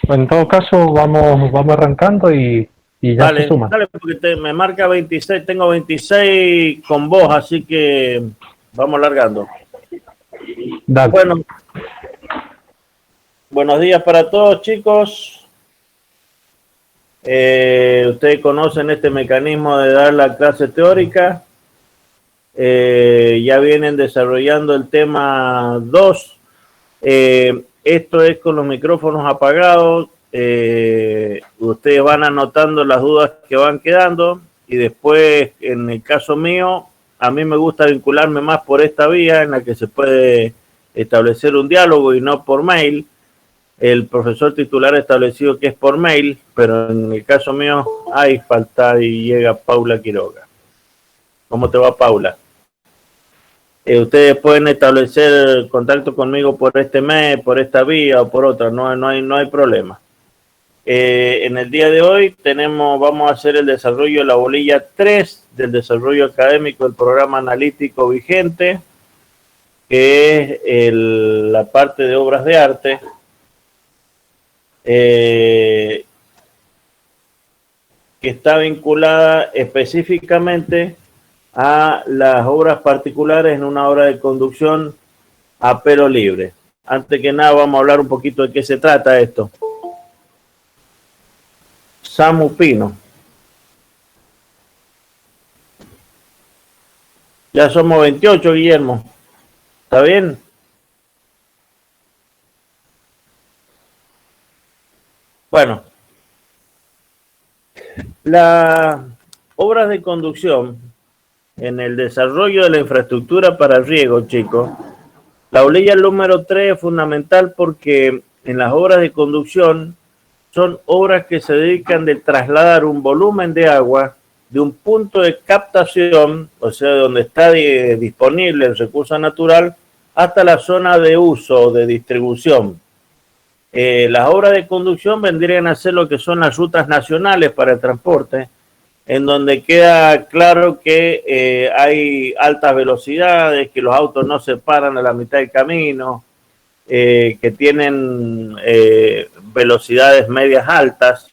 En todo caso, vamos arrancando y ya se Dale, suma. dale, porque me marca 26, tengo 26 con vos, así que vamos largando. Dale. Bueno, buenos días para todos, chicos. Ustedes conocen este mecanismo de dar la clase teórica. Ya vienen desarrollando el tema 2. Esto es con los micrófonos apagados. Ustedes van anotando las dudas que van quedando y después, en el caso mío, a mí me gusta vincularme más por esta vía en la que se puede establecer un diálogo y no por mail. El profesor titular ha establecido que es por mail, pero en el caso mío hay falta y llega Paula Quiroga. ¿Cómo te va, Paula? Ustedes pueden establecer contacto conmigo por este mail, por esta vía o por otra, no hay problema. En el día de hoy vamos a hacer el desarrollo de la bolilla 3 del desarrollo académico del programa analítico vigente, que es la parte de obras de arte. Que está vinculada específicamente a las obras particulares en una obra de conducción a pelo libre. Antes que nada vamos a hablar un poquito de qué se trata esto. Samu Pino. Ya somos 28, Guillermo. ¿Está bien? Bueno, las obras de conducción en el desarrollo de la infraestructura para riego, chicos, la bolilla número 3 es fundamental porque en las obras de conducción son obras que se dedican de trasladar un volumen de agua de un punto de captación, o sea, donde está disponible el recurso natural, hasta la zona de uso o de distribución. Las obras de conducción vendrían a ser lo que son las rutas nacionales para el transporte, en donde queda claro que hay altas velocidades, que los autos no se paran a la mitad del camino, que tienen velocidades medias altas,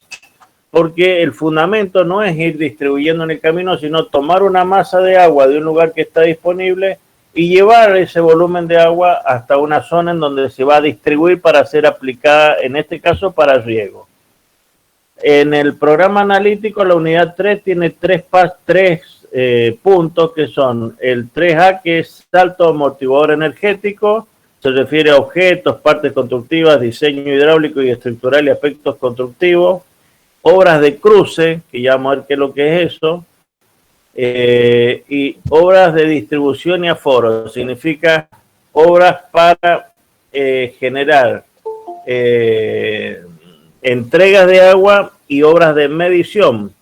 porque el fundamento no es ir distribuyendo en el camino, sino tomar una masa de agua de un lugar que está disponible y llevar ese volumen de agua hasta una zona en donde se va a distribuir para ser aplicada, en este caso, para riego. En el programa analítico, la unidad 3 tiene tres puntos, que son el 3A, que es salto amortiguador energético, se refiere a objetos, partes constructivas, diseño hidráulico y estructural y aspectos constructivos. Obras de cruce, que ya vamos a ver qué es lo que es eso, y obras de distribución y aforo, significa obras para generar entregas de agua y obras de medición.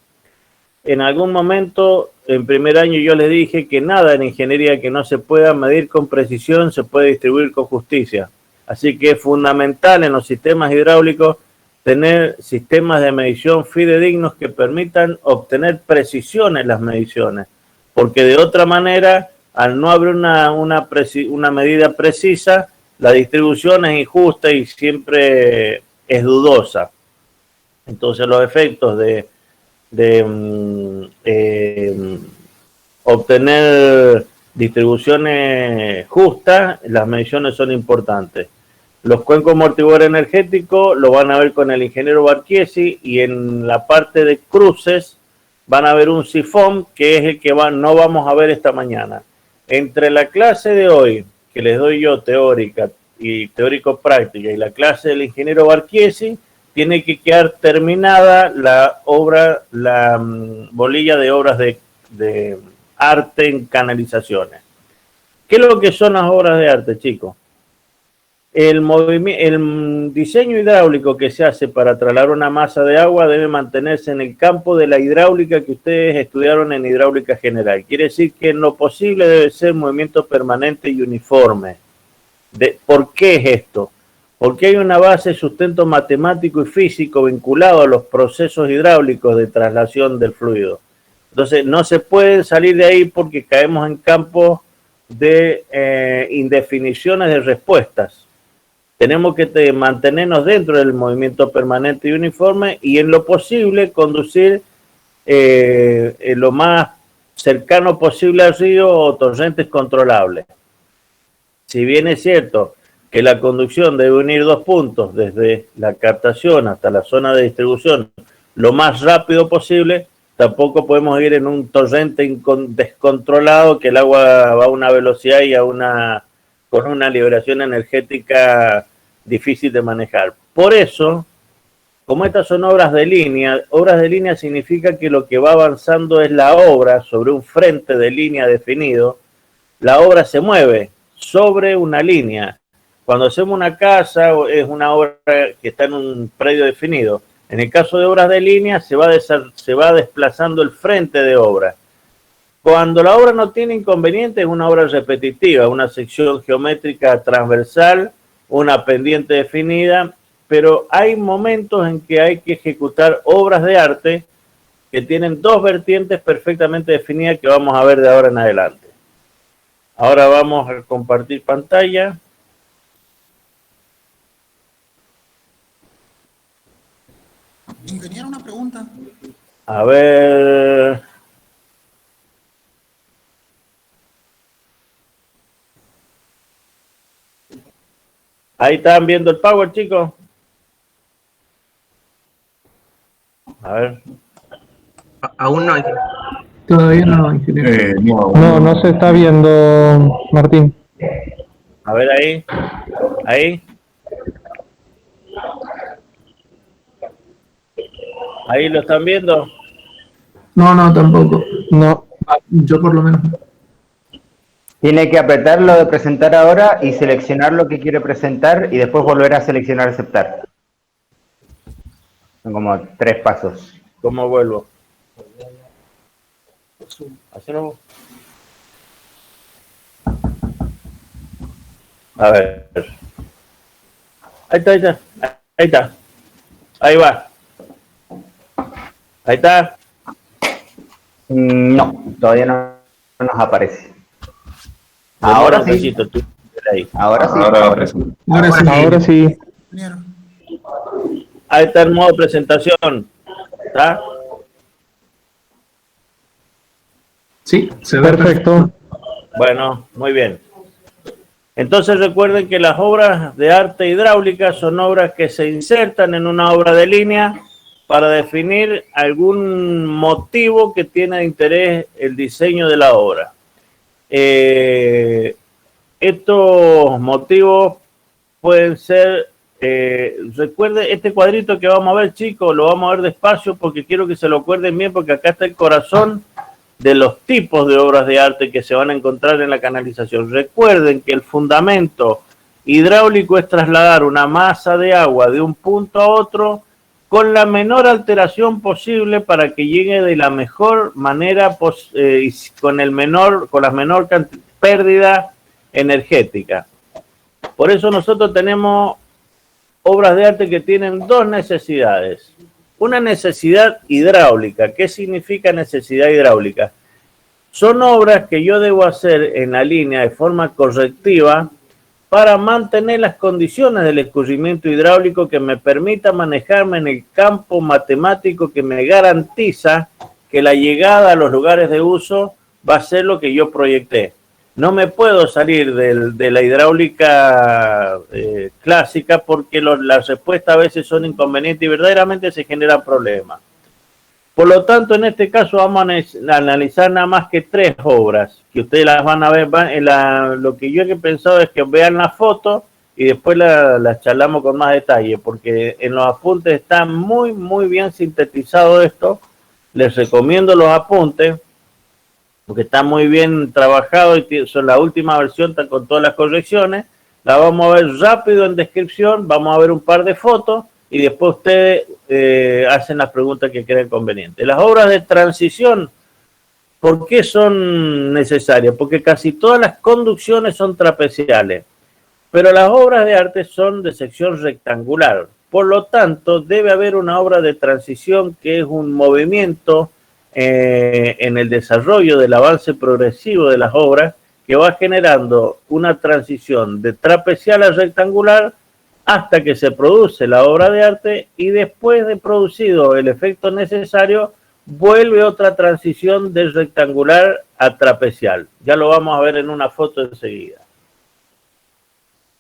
En algún momento, en primer año, yo les dije que nada en ingeniería que no se pueda medir con precisión se puede distribuir con justicia. Así que es fundamental en los sistemas hidráulicos tener sistemas de medición fidedignos que permitan obtener precisión en las mediciones, porque de otra manera, al no haber una medida precisa, la distribución es injusta y siempre es dudosa. Entonces los efectos de obtener distribuciones justas, las mediciones son importantes. Los cuencos amortiguadores energéticos lo van a ver con el ingeniero Barchiesi, y en la parte de cruces van a ver un sifón, que es el que no vamos a ver esta mañana. Entre la clase de hoy, que les doy yo teórica y teórico-práctica, y la clase del ingeniero Barchiesi, tiene que quedar terminada la bolilla de obras de arte en canalizaciones. ¿Qué es lo que son las obras de arte, chicos? El diseño hidráulico que se hace para trasladar una masa de agua debe mantenerse en el campo de la hidráulica que ustedes estudiaron en hidráulica general. Quiere decir que en lo posible debe ser movimiento permanente y uniforme. ¿Por qué es esto? Porque hay una base de sustento matemático y físico vinculado a los procesos hidráulicos de traslación del fluido. Entonces, no se puede salir de ahí porque caemos en campos de indefiniciones de respuestas. tenemos que mantenernos dentro del movimiento permanente y uniforme y en lo posible conducir lo más cercano posible al río o torrentes controlables. Si bien es cierto que la conducción debe unir dos puntos desde la captación hasta la zona de distribución lo más rápido posible, tampoco podemos ir en un torrente descontrolado que el agua va a una velocidad y con una liberación energética difícil de manejar. Por eso, como estas son obras de línea significa que lo que va avanzando es la obra sobre un frente de línea definido. La obra se mueve sobre una línea. Cuando hacemos una casa, es una obra que está en un predio definido. En el caso de obras de línea, se va desplazando el frente de obra. Cuando la obra no tiene inconveniente, es una obra repetitiva, una sección geométrica transversal, una pendiente definida, pero hay momentos en que hay que ejecutar obras de arte que tienen dos vertientes perfectamente definidas que vamos a ver de ahora en adelante. Ahora vamos a compartir pantalla. Ingeniero, una pregunta. A ver. Ahí están viendo el power, chicos. A ver. Aún no, ingeniero. Todavía no, ingeniero. No se está viendo, Martín. A ver ahí. Ahí. Ahí lo están viendo. No, tampoco. No. Yo por lo menos. Tiene que apretar lo de presentar ahora y seleccionar lo que quiere presentar y después volver a seleccionar aceptar. Son como 3 pasos. ¿Cómo vuelvo? Hacelo. A ver. Ahí está. Ahí está. Ahí va. Ahí está. No, todavía no nos aparece. Ahora Ahora sí. Ahí. Ahora sí. Ahora sí. Ingeniero. Ahí está el modo presentación. ¿Está? Sí, se ve Perfecto. Bueno, muy bien. Entonces recuerden que las obras de arte hidráulica son obras que se insertan en una obra de línea para definir algún motivo que tiene de interés el diseño de la obra. Estos motivos pueden ser, recuerde este cuadrito que vamos a ver, chicos, lo vamos a ver despacio porque quiero que se lo acuerden bien porque acá está el corazón de los tipos de obras de arte que se van a encontrar en la canalización. Recuerden que el fundamento hidráulico es trasladar una masa de agua de un punto a otro con la menor alteración posible para que llegue de la mejor manera con la menor pérdida energética. Por eso nosotros tenemos obras de arte que tienen dos necesidades. Una necesidad hidráulica. ¿Qué significa necesidad hidráulica? Son obras que yo debo hacer en la línea de forma correctiva para mantener las condiciones del escurrimiento hidráulico que me permita manejarme en el campo matemático que me garantiza que la llegada a los lugares de uso va a ser lo que yo proyecté. No me puedo salir de la hidráulica clásica porque las respuestas a veces son inconvenientes y verdaderamente se generan problemas. Por lo tanto, en este caso vamos a analizar nada más que 3 obras, que ustedes las van a ver. Lo que yo he pensado es que vean la foto y después las charlamos con más detalle, porque en los apuntes está muy, muy bien sintetizado esto. Les recomiendo los apuntes, porque está muy bien trabajado y son la última versión, está con todas las correcciones. La vamos a ver rápido en descripción, vamos a ver un par de fotos y después ustedes hacen las preguntas que creen convenientes. Las obras de transición, ¿por qué son necesarias? Porque casi todas las conducciones son trapeciales, pero las obras de arte son de sección rectangular. Por lo tanto, debe haber una obra de transición que es un movimiento en el desarrollo del avance progresivo de las obras que va generando una transición de trapecial a rectangular hasta que se produce la obra de arte y después de producido el efecto necesario, vuelve otra transición del rectangular a trapecial. Ya lo vamos a ver en una foto enseguida.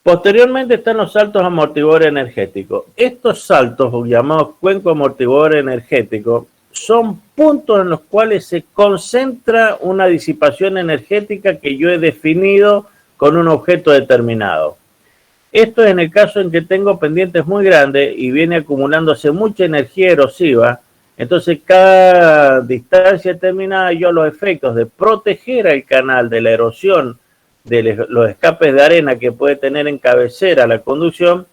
Posteriormente están los saltos amortiguadores energéticos. Estos saltos, llamados cuenco amortiguador energético, son puntos en los cuales se concentra una disipación energética que yo he definido con un objeto determinado. Esto es en el caso en que tengo pendientes muy grandes y viene acumulándose mucha energía erosiva. Entonces, cada distancia determinada, yo los efectos de proteger al canal de la erosión de los escapes de arena que puede tener en cabecera la conducción,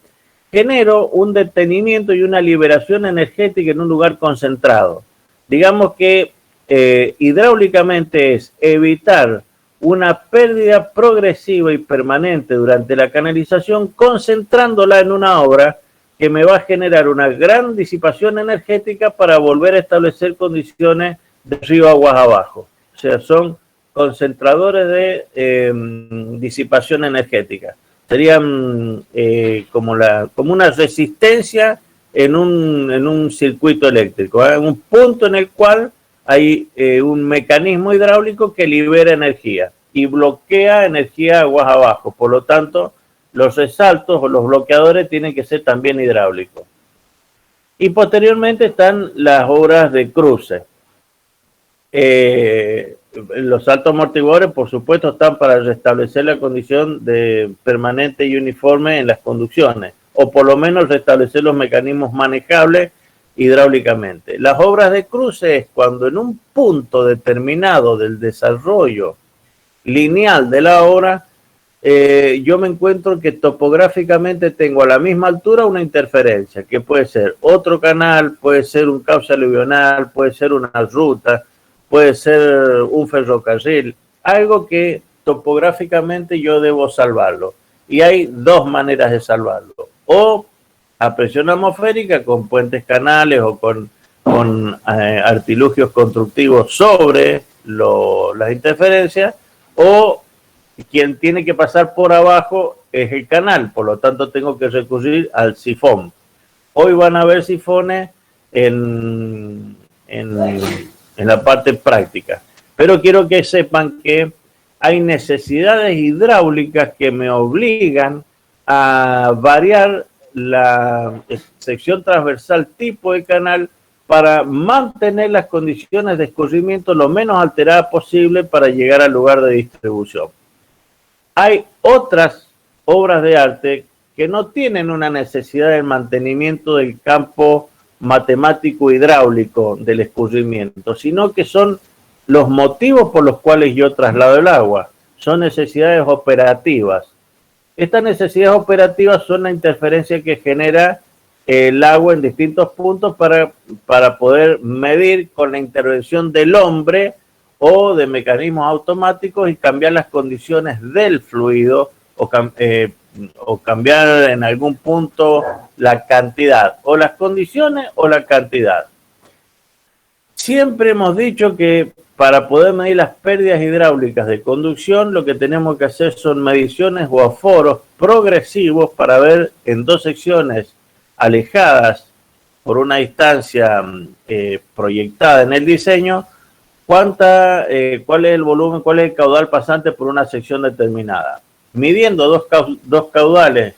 genero un detenimiento y una liberación energética en un lugar concentrado. Digamos que hidráulicamente es evitar una pérdida progresiva y permanente durante la canalización, concentrándola en una obra que me va a generar una gran disipación energética para volver a establecer condiciones de río aguas abajo. O sea, son concentradores de disipación energética. Serían como una resistencia en un circuito eléctrico, un punto en el cual hay un mecanismo hidráulico que libera energía y bloquea energía aguas abajo. Por lo tanto, los resaltos o los bloqueadores tienen que ser también hidráulicos. Y posteriormente están las obras de cruce. Los saltos amortiguadores, por supuesto, están para restablecer la condición de permanente y uniforme en las conducciones, o por lo menos restablecer los mecanismos manejables hidráulicamente. Las obras de cruce es cuando en un punto determinado del desarrollo lineal de la obra, yo me encuentro que topográficamente tengo a la misma altura una interferencia, que puede ser otro canal, puede ser un cauce aluvional, puede ser una ruta, puede ser un ferrocarril, algo que topográficamente yo debo salvarlo. Y hay dos maneras de salvarlo. O a presión atmosférica con puentes canales o con artilugios constructivos sobre las interferencias, o quien tiene que pasar por abajo es el canal, por lo tanto tengo que recurrir al sifón. Hoy van a ver sifones en la parte práctica, pero quiero que sepan que hay necesidades hidráulicas que me obligan a variar la sección transversal tipo de canal para mantener las condiciones de escurrimiento lo menos alteradas posible para llegar al lugar de distribución. Hay otras obras de arte que no tienen una necesidad del mantenimiento del campo matemático hidráulico del escurrimiento, sino que son los motivos por los cuales yo traslado el agua. Son necesidades operativas. Estas necesidades operativas son la interferencia que genera el agua en distintos puntos para poder medir con la intervención del hombre o de mecanismos automáticos y cambiar las condiciones del fluido o cambiar en algún punto la cantidad, o las condiciones o la cantidad. Siempre hemos dicho que para poder medir las pérdidas hidráulicas de conducción, lo que tenemos que hacer son mediciones o aforos progresivos para ver en dos secciones alejadas por una distancia proyectada en el diseño, cuál es el volumen, cuál es el caudal pasante por una sección determinada. Midiendo dos caudales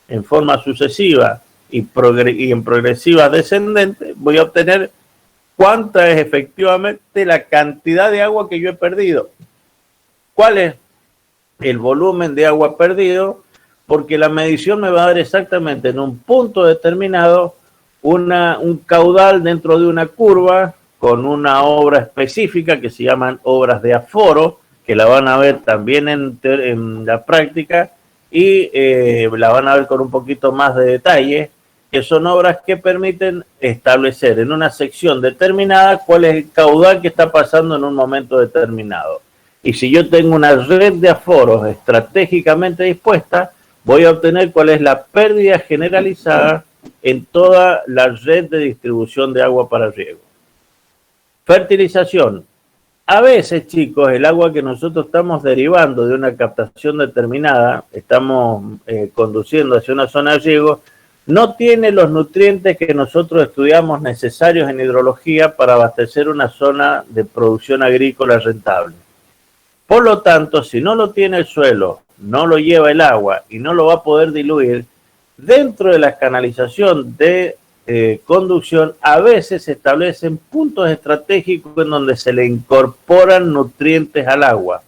en forma sucesiva y en progresiva descendente, voy a obtener cuánta es efectivamente la cantidad de agua que yo he perdido. ¿Cuál es el volumen de agua perdido? Porque la medición me va a dar exactamente en un punto determinado un caudal dentro de una curva con una obra específica que se llaman obras de aforo, que la van a ver también en la práctica y la van a ver con un poquito más de detalle, que son obras que permiten establecer en una sección determinada cuál es el caudal que está pasando en un momento determinado. Y si yo tengo una red de aforos estratégicamente dispuesta, voy a obtener cuál es la pérdida generalizada en toda la red de distribución de agua para riego. Fertilización. A veces, chicos, el agua que nosotros estamos derivando de una captación determinada, estamos conduciendo hacia una zona de riego, no tiene los nutrientes que nosotros estudiamos necesarios en hidrología para abastecer una zona de producción agrícola rentable. Por lo tanto, si no lo tiene el suelo, no lo lleva el agua y no lo va a poder diluir, dentro de la canalización de conducción, a veces se establecen puntos estratégicos en donde se le incorporan nutrientes al agua.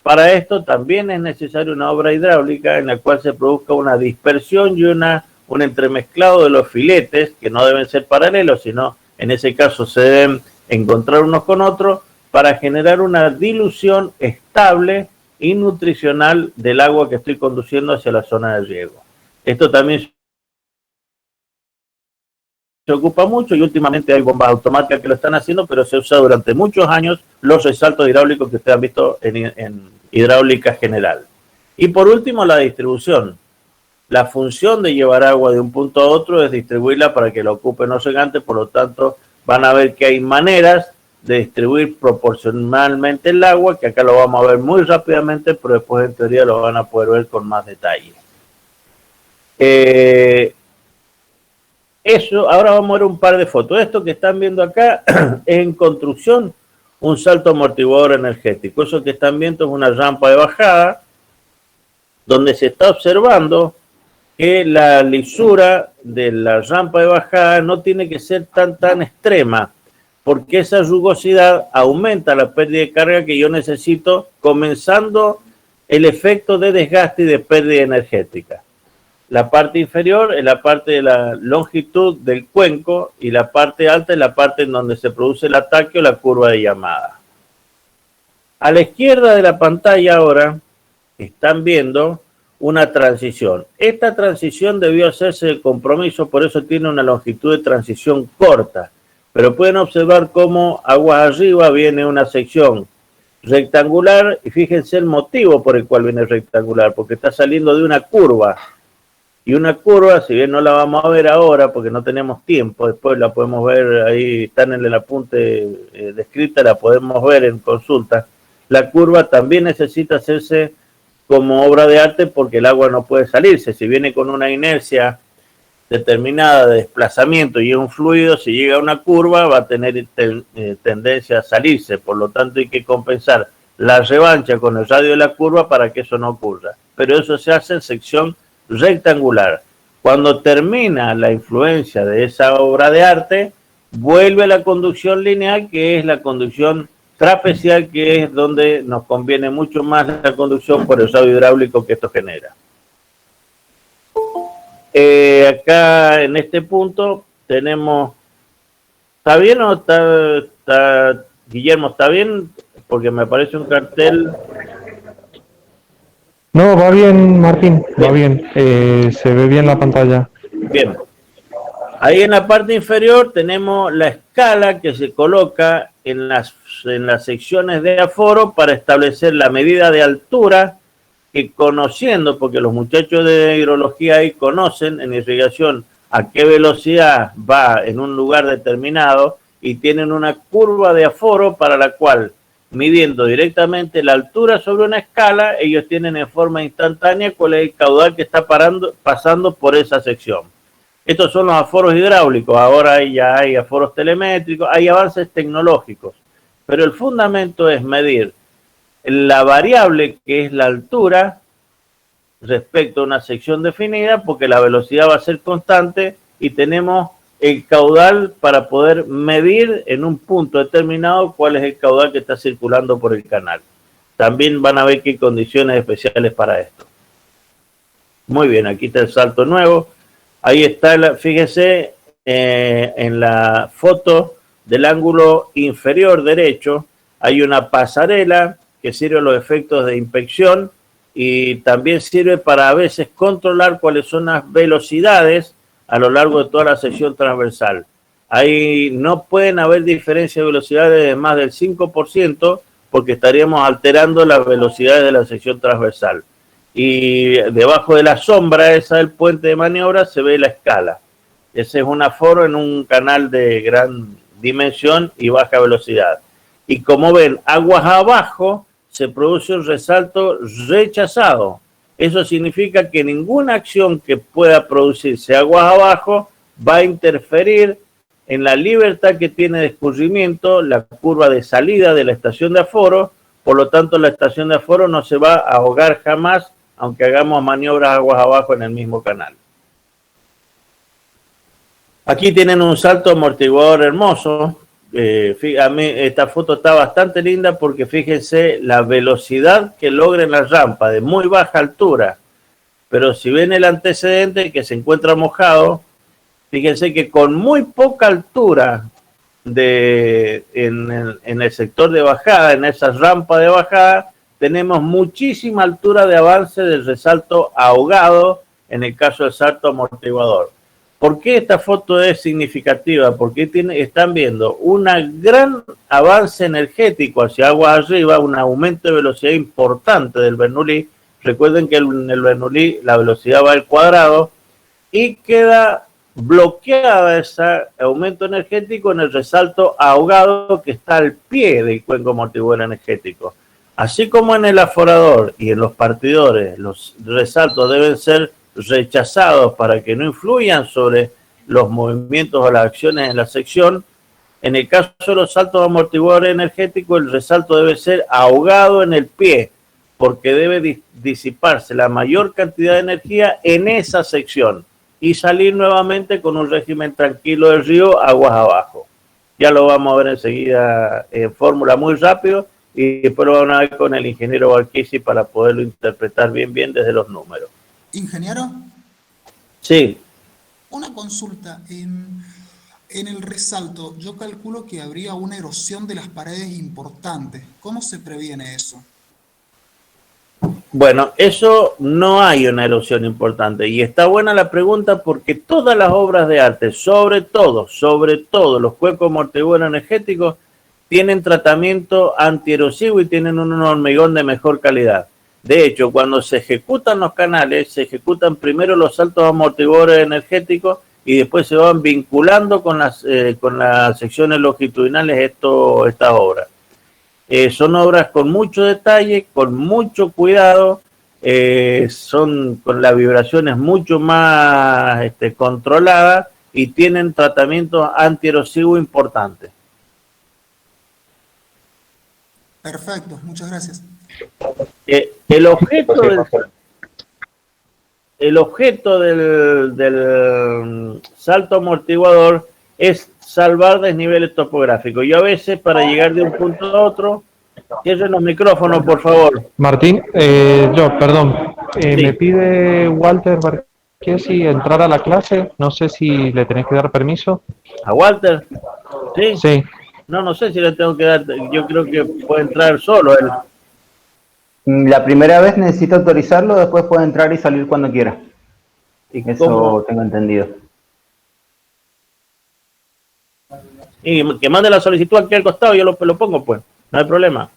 Para esto también es necesaria una obra hidráulica en la cual se produzca una dispersión y un entremezclado de los filetes, que no deben ser paralelos, sino en ese caso se deben encontrar unos con otros para generar una dilución estable y nutricional del agua que estoy conduciendo hacia la zona de riego. Esto también se ocupa mucho y últimamente hay bombas automáticas que lo están haciendo, pero se usa durante muchos años los resaltos hidráulicos que ustedes han visto en hidráulica general. Y por último, la distribución. La función de llevar agua de un punto a otro es distribuirla para que la ocupen los regantes, por lo tanto van a ver que hay maneras de distribuir proporcionalmente el agua, que acá lo vamos a ver muy rápidamente, pero después en teoría lo van a poder ver con más detalle. Eso, ahora vamos a ver un par de fotos. Esto que están viendo acá es en construcción un salto amortiguador energético. Eso que están viendo es una rampa de bajada donde se está observando que la lisura de la rampa de bajada no tiene que ser tan extrema, porque esa rugosidad aumenta la pérdida de carga que yo necesito, comenzando el efecto de desgaste y de pérdida energética. La parte inferior es la parte de la longitud del cuenco y la parte alta es la parte en donde se produce el ataque o la curva de llamada. A la izquierda de la pantalla ahora están viendo una transición. Esta transición debió hacerse de compromiso, por eso tiene una longitud de transición corta. Pero pueden observar cómo aguas arriba viene una sección rectangular y fíjense el motivo por el cual viene rectangular, porque está saliendo de una curva. Y una curva, si bien no la vamos a ver ahora porque no tenemos tiempo, después la podemos ver, ahí están en el apunte descrita, la podemos ver en consulta. La curva también necesita hacerse como obra de arte porque el agua no puede salirse. Si viene con una inercia determinada de desplazamiento y es un fluido, si llega a una curva va a tener tendencia a salirse. Por lo tanto hay que compensar la revancha con el radio de la curva para que eso no ocurra. Pero eso se hace en sección rectangular. Cuando termina la influencia de esa obra de arte, vuelve a la conducción lineal, que es la conducción trapecial, que es donde nos conviene mucho más la conducción por el radio hidráulico que esto genera. Acá en este punto tenemos, ¿está bien o está Guillermo? ¿Está bien? Porque me aparece un cartel. No, va bien, Martín, va bien. Se ve bien la pantalla. Bien. Ahí en la parte inferior tenemos la escala que se coloca en las secciones de aforo para establecer la medida de altura que, conociendo, porque los muchachos de hidrología ahí conocen en irrigación a qué velocidad va en un lugar determinado y tienen una curva de aforo para la cual, midiendo directamente la altura sobre una escala, ellos tienen en forma instantánea cuál es el caudal que está pasando por esa sección. Estos son los aforos hidráulicos. Ahora ya hay aforos telemétricos, hay avances tecnológicos, pero el fundamento es medir la variable que es la altura respecto a una sección definida, porque la velocidad va a ser constante y tenemos el caudal para poder medir en un punto determinado cuál es el caudal que está circulando por el canal. También van a ver que hay condiciones especiales para esto. Muy bien, aquí está el salto nuevo. Ahí está, fíjese en la foto del ángulo inferior derecho, hay una pasarela que sirve a los efectos de inspección y también sirve para a veces controlar cuáles son las velocidades a lo largo de toda la sección transversal. Ahí no pueden haber diferencias de velocidades de más del 5% porque estaríamos alterando las velocidades de la sección transversal. Y debajo de la sombra esa del puente de maniobra se ve la escala. Ese es un aforo en un canal de gran dimensión y baja velocidad. y como ven, aguas abajo se produce un resalto rechazado. Eso significa que ninguna acción que pueda producirse aguas abajo va a interferir en la libertad que tiene de escurrimiento la curva de salida de la estación de aforo. Por lo tanto, la estación de aforo no se va a ahogar jamás, aunque hagamos maniobras aguas abajo en el mismo canal. Aquí tienen un salto amortiguador hermoso. A mí esta foto está bastante linda porque fíjense la velocidad que logra en la rampa de muy baja altura. Pero si ven el antecedente que se encuentra mojado, fíjense que con muy poca altura en el sector de bajada, en esa rampa de bajada, tenemos muchísima altura de avance del resalto ahogado en el caso del salto amortiguador. ¿Por qué esta foto es significativa? Porque están viendo un gran avance energético hacia aguas arriba, un aumento de velocidad importante del Bernoulli. Recuerden que en el Bernoulli la velocidad va al cuadrado y queda bloqueada ese aumento energético en el resalto ahogado que está al pie del cuenco amortiguador energético. Así como en el aforador y en los partidores, los resaltos deben ser rechazados para que no influyan sobre los movimientos o las acciones en la sección. En el caso de los saltos amortiguadores energéticos, el resalto debe ser ahogado en el pie, porque debe disiparse la mayor cantidad de energía en esa sección y salir nuevamente con un régimen tranquilo del río aguas abajo. Ya lo vamos a ver enseguida en fórmula muy rápido y después lo vamos a ver con el ingeniero Valquisi para poderlo interpretar bien desde los números. Ingeniero, Sí, una consulta. En el resalto, yo calculo que habría una erosión de las paredes importante. ¿Cómo se previene eso? bueno, eso no hay una erosión importante y está buena la pregunta porque todas las obras de arte, sobre todo los cuencos amortiguadores energéticos, tienen tratamiento antierosivo y tienen un hormigón de mejor calidad. De hecho, cuando se ejecutan los canales, se ejecutan primero los saltos amortiguadores energéticos y después se van vinculando con las secciones longitudinales estas obras. Son obras con mucho detalle, con mucho cuidado, son con las vibraciones mucho más controladas y tienen tratamientos antierosivos importantes. Perfecto, muchas gracias. El objeto del salto amortiguador es salvar desniveles topográficos. Yo a veces para llegar de un punto a otro, cierren los micrófonos, por favor. Martín, perdón, Sí. me pide Walter Barquesi entrar a la clase, no sé si le tenés que dar permiso. ¿A Walter? ¿Sí? Sí, No sé si le tengo que dar, yo creo que puede entrar solo él. La primera vez necesito autorizarlo, después puede entrar y salir cuando quiera. ¿Y Eso cómo? tengo entendido. Y que mande la solicitud aquí al costado, yo lo pongo, pues, no hay problema.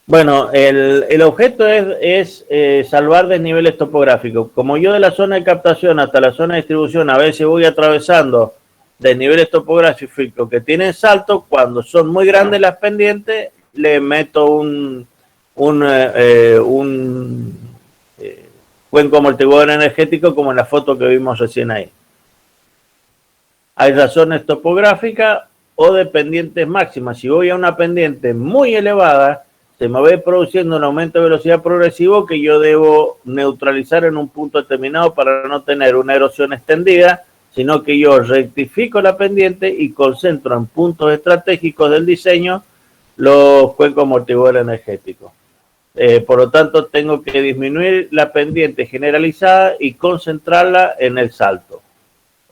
Bueno, el objeto es salvar desniveles topográficos. Como yo de la zona de captación hasta la zona de distribución a veces voy atravesando desniveles topográficos que tienen salto, cuando son muy grandes las pendientes, le meto un cuenco amortiguador energético como en la foto que vimos recién ahí. Hay razones topográficas o de pendientes máximas. Si voy a una pendiente muy elevada, se me va produciendo un aumento de velocidad progresivo que yo debo neutralizar en un punto determinado para no tener una erosión extendida, sino que yo rectifico la pendiente y concentro en puntos estratégicos del diseño los cuencos amortiguadores energéticos. Por lo tanto, tengo que disminuir la pendiente generalizada y concentrarla en el salto.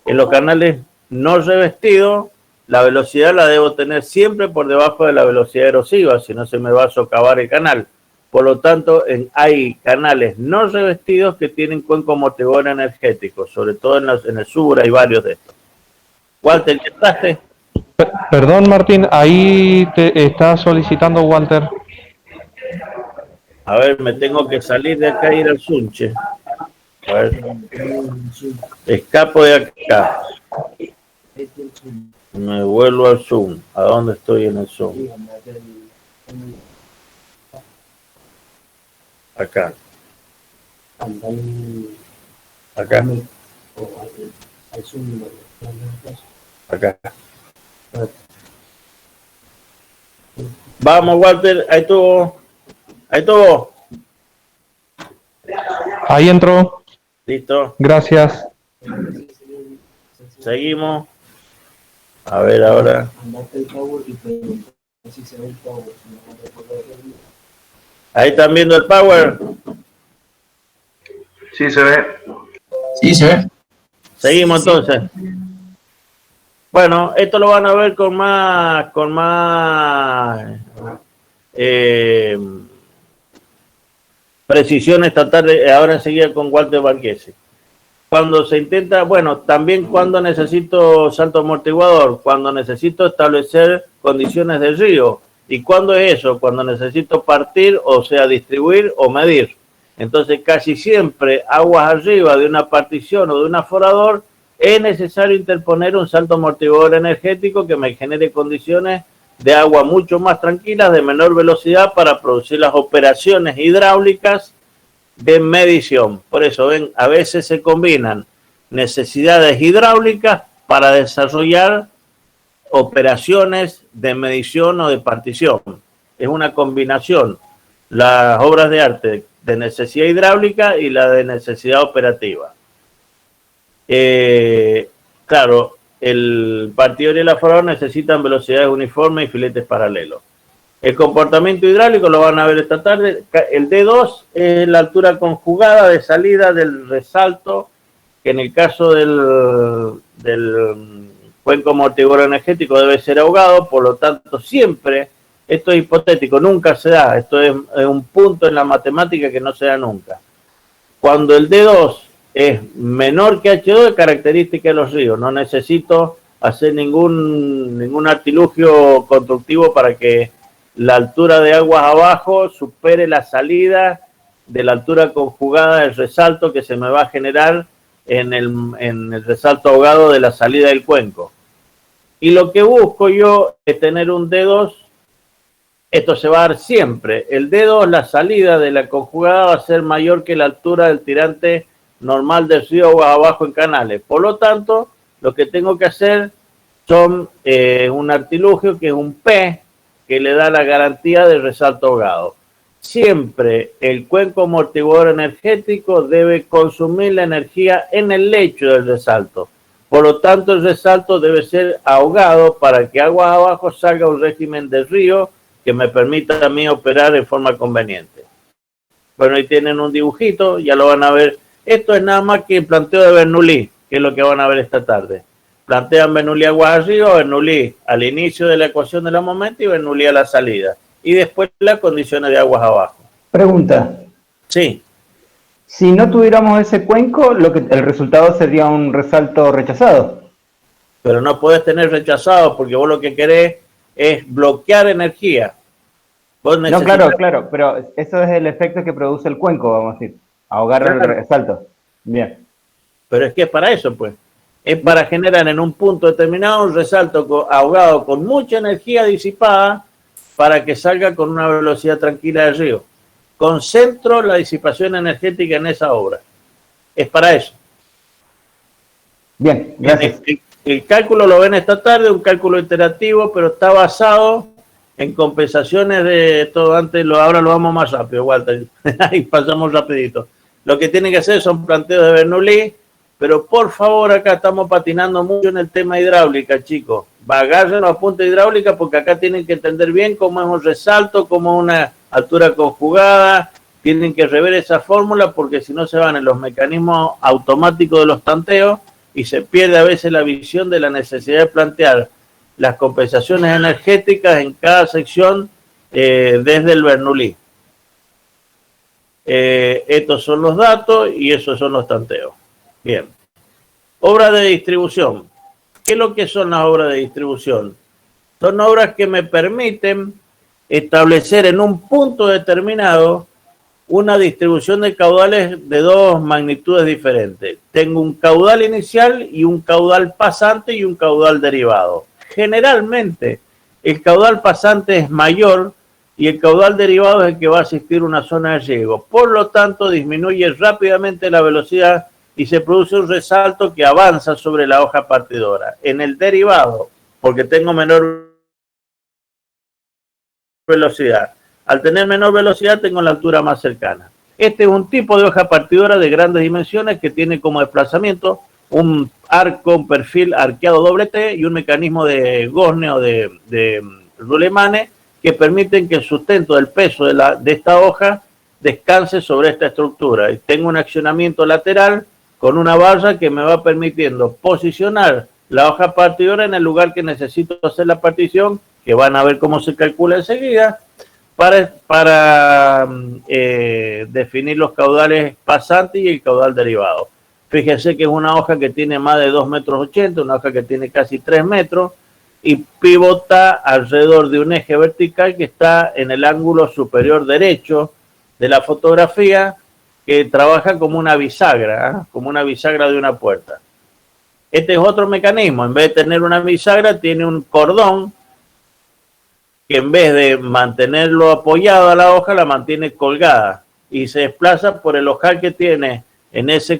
En los canales no revestidos, la velocidad la debo tener siempre por debajo de la velocidad erosiva, si no se me va a socavar el canal. Por lo tanto, hay canales no revestidos que tienen cuenco amortiguador energético, sobre todo en el sur hay varios de estos. Walter, ¿ya estás? Perdón Martín, ahí te está solicitando Walter. A ver, me tengo que salir de acá e ir al Sunche. A ver. Escapo de acá. Me vuelvo al Zoom. ¿A dónde estoy en el Zoom? Acá. Acá. Acá. Vamos, Walter. Ahí estuvo. Ahí estuvo. Ahí entró. Listo. Gracias. Seguimos. A ver ahora. Ahí están viendo el power. Sí, se ve. Sí, se ve. Seguimos entonces. Bueno, esto lo van a ver con más precisión esta tarde, ahora enseguida con Walter Marquesi. Cuando se intenta, bueno, también cuando necesito salto amortiguador, cuando necesito establecer condiciones de río. ¿Y cuándo es eso? Cuando necesito partir, o sea, distribuir o medir. Entonces, casi siempre, aguas arriba de una partición o de un aforador, es necesario interponer un salto amortiguador energético que me genere condiciones de agua mucho más tranquilas, de menor velocidad, para producir las operaciones hidráulicas de medición. Por eso, ven, a veces se combinan necesidades hidráulicas para desarrollar operaciones de medición o de partición. Es una combinación. Las obras de arte de necesidad hidráulica y la de necesidad operativa. Claro, el partidor y el aforador necesitan velocidades uniformes y filetes paralelos. El comportamiento hidráulico lo van a ver esta tarde. El D2 es la altura conjugada de salida del resalto, que en el caso del cuenco amortiguador energético debe ser ahogado, por lo tanto siempre, esto es hipotético, nunca se da, esto es un punto en la matemática que no se da nunca. Cuando el D2 es menor que H2, es característica de los ríos, no necesito hacer ningún artilugio constructivo para que la altura de aguas abajo supere la salida de la altura conjugada del resalto que se me va a generar en el resalto ahogado de la salida del cuenco. Y lo que busco yo es tener un D2, esto se va a dar siempre, el D2, la salida de la conjugada va a ser mayor que la altura del tirante normal del río aguas abajo en canales. Por lo tanto, lo que tengo que hacer son un artilugio que es un P, que le da la garantía del resalto ahogado. Siempre el cuenco amortiguador energético debe consumir la energía en el lecho del resalto. Por lo tanto, el resalto debe ser ahogado para que aguas abajo salga un régimen de río que me permita a mí operar en forma conveniente. Bueno, ahí tienen un dibujito, ya lo van a ver. Esto es nada más que el planteo de Bernoulli, que es lo que van a ver esta tarde. Plantean Bernoulli aguas arriba, Bernoulli al inicio de la ecuación de la momento y Bernoulli a la salida. Y después las condiciones de aguas abajo. Pregunta. Sí. Si no tuviéramos ese cuenco, el resultado sería un resalto rechazado. Pero no puedes tener rechazado porque vos lo que querés es bloquear energía. Vos necesitas... No, claro, pero eso es el efecto que produce el cuenco, vamos a decir. Ahogar el resalto. Bien. Pero es que es para eso, pues. Es para generar en un punto determinado un resalto ahogado con mucha energía disipada para que salga con una velocidad tranquila del río. Concentro la disipación energética en esa obra. Es para eso. Bien, gracias. El cálculo lo ven esta tarde, un cálculo iterativo, pero está basado en compensaciones de todo. Ahora lo vamos más rápido, Walter. Ahí pasamos rapidito. Lo que tienen que hacer son planteos de Bernoulli, pero por favor, acá estamos patinando mucho en el tema hidráulica, chicos. Agarren los apuntes hidráulica porque acá tienen que entender bien cómo es un resalto, cómo es una altura conjugada. Tienen que rever esa fórmula porque si no se van en los mecanismos automáticos de los tanteos y se pierde a veces la visión de la necesidad de plantear las compensaciones energéticas en cada sección desde el Bernoulli. Estos son los datos y esos son los tanteos. Bien. Obras de distribución. ¿Qué es lo que son las obras de distribución? Son obras que me permiten establecer en un punto determinado una distribución de caudales de dos magnitudes diferentes. Tengo un caudal inicial y un caudal pasante y un caudal derivado. generalmente el caudal pasante es mayor y el caudal derivado es el que va a asistir a una zona de riego. Por lo tanto, disminuye rápidamente la velocidad y se produce un resalto que avanza sobre la hoja partidora. En el derivado, porque tengo menor velocidad. Al tener menor velocidad, tengo la altura más cercana. Este es un tipo de hoja partidora de grandes dimensiones que tiene como desplazamiento un arco, un perfil arqueado doble T y un mecanismo de gozne o de rulemane que permiten que el sustento del peso de esta hoja descanse sobre esta estructura. Y tengo un accionamiento lateral con una barra que me va permitiendo posicionar la hoja partidora en el lugar que necesito hacer la partición, que van a ver cómo se calcula enseguida, para definir los caudales pasantes y el caudal derivado. Fíjense que es una hoja que tiene más de 2,80 metros, una hoja que tiene casi 3 metros y pivota alrededor de un eje vertical que está en el ángulo superior derecho de la fotografía, que trabaja como una bisagra, como una bisagra de una puerta. Este es otro mecanismo. En vez de tener una bisagra, tiene un cordón que en vez de mantenerlo apoyado a la hoja, la mantiene colgada y se desplaza por el ojal que tiene en ese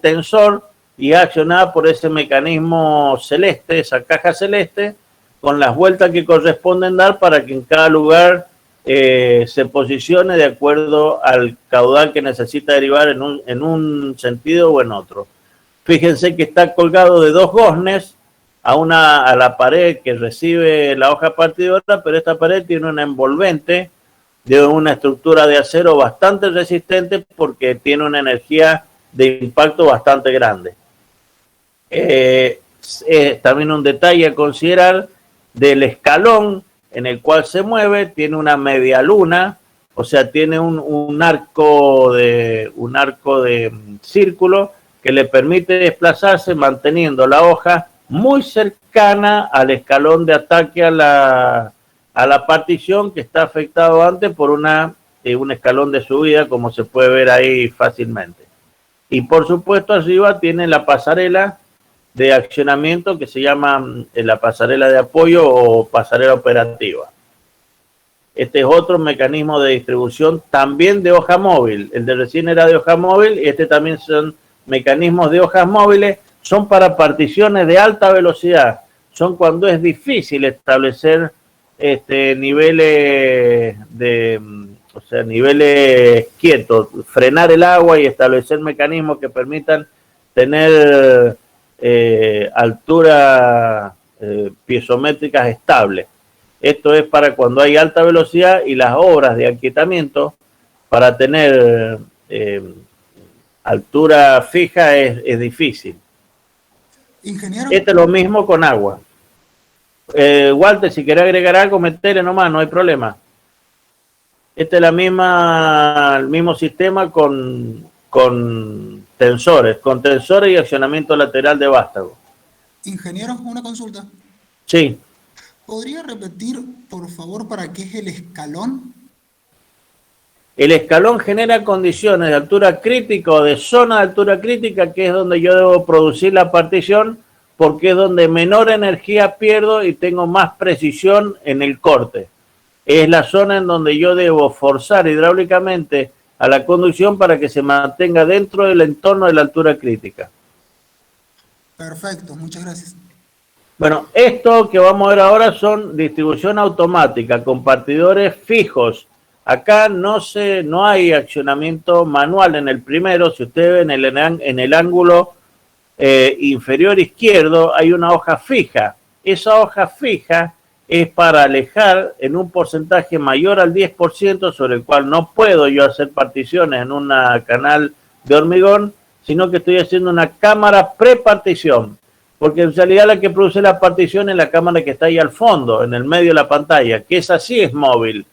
tensor y accionada por ese mecanismo celeste, esa caja celeste, con las vueltas que corresponden dar para que en cada lugar se posicione de acuerdo al caudal que necesita derivar en un sentido o en otro. Fíjense que está colgado de 2 goznes a la pared que recibe la hoja partidora, pero esta pared tiene una envolvente de una estructura de acero bastante resistente porque tiene una energía de impacto bastante grande. También un detalle a considerar del escalón en el cual se mueve, tiene una media luna, o sea, tiene un arco de círculo que le permite desplazarse manteniendo la hoja muy cercana al escalón de ataque a la partición, que está afectado antes por un escalón de subida, como se puede ver ahí fácilmente. Y por supuesto arriba tiene la pasarela de accionamiento que se llama la pasarela de apoyo o pasarela operativa. Este es otro mecanismo de distribución también de hoja móvil. El de recién era de hoja móvil y este también son mecanismos de hojas móviles. Son para particiones de alta velocidad. Son cuando es difícil establecer niveles niveles quietos, frenar el agua y establecer mecanismos que permitan tener altura piezométricas estables. Esto es para cuando hay alta velocidad y las obras de aquietamiento para tener altura fija es difícil. Ingeniero. Este es lo mismo con agua. Walter, si querés agregar algo, metele nomás, no hay problema. Este es el mismo sistema con tensores y accionamiento lateral de vástago. Ingeniero, una consulta. Sí. ¿Podría repetir, por favor, para qué es el escalón? El escalón genera condiciones de altura crítica o de zona de altura crítica, que es donde yo debo producir la partición, porque es donde menor energía pierdo y tengo más precisión en el corte. Es la zona en donde yo debo forzar hidráulicamente a la conducción para que se mantenga dentro del entorno de la altura crítica. Perfecto, muchas gracias. Bueno, esto que vamos a ver ahora son distribución automática con partidores fijos. Acá no hay accionamiento manual en el primero. Si ustedes ven en el ángulo inferior izquierdo hay una hoja fija. Esa hoja fija es para alejar en un porcentaje mayor al 10%, sobre el cual no puedo yo hacer particiones en un canal de hormigón, sino que estoy haciendo una cámara prepartición. Porque en realidad la que produce la partición es la cámara que está ahí al fondo, en el medio de la pantalla, que esa sí es móvil.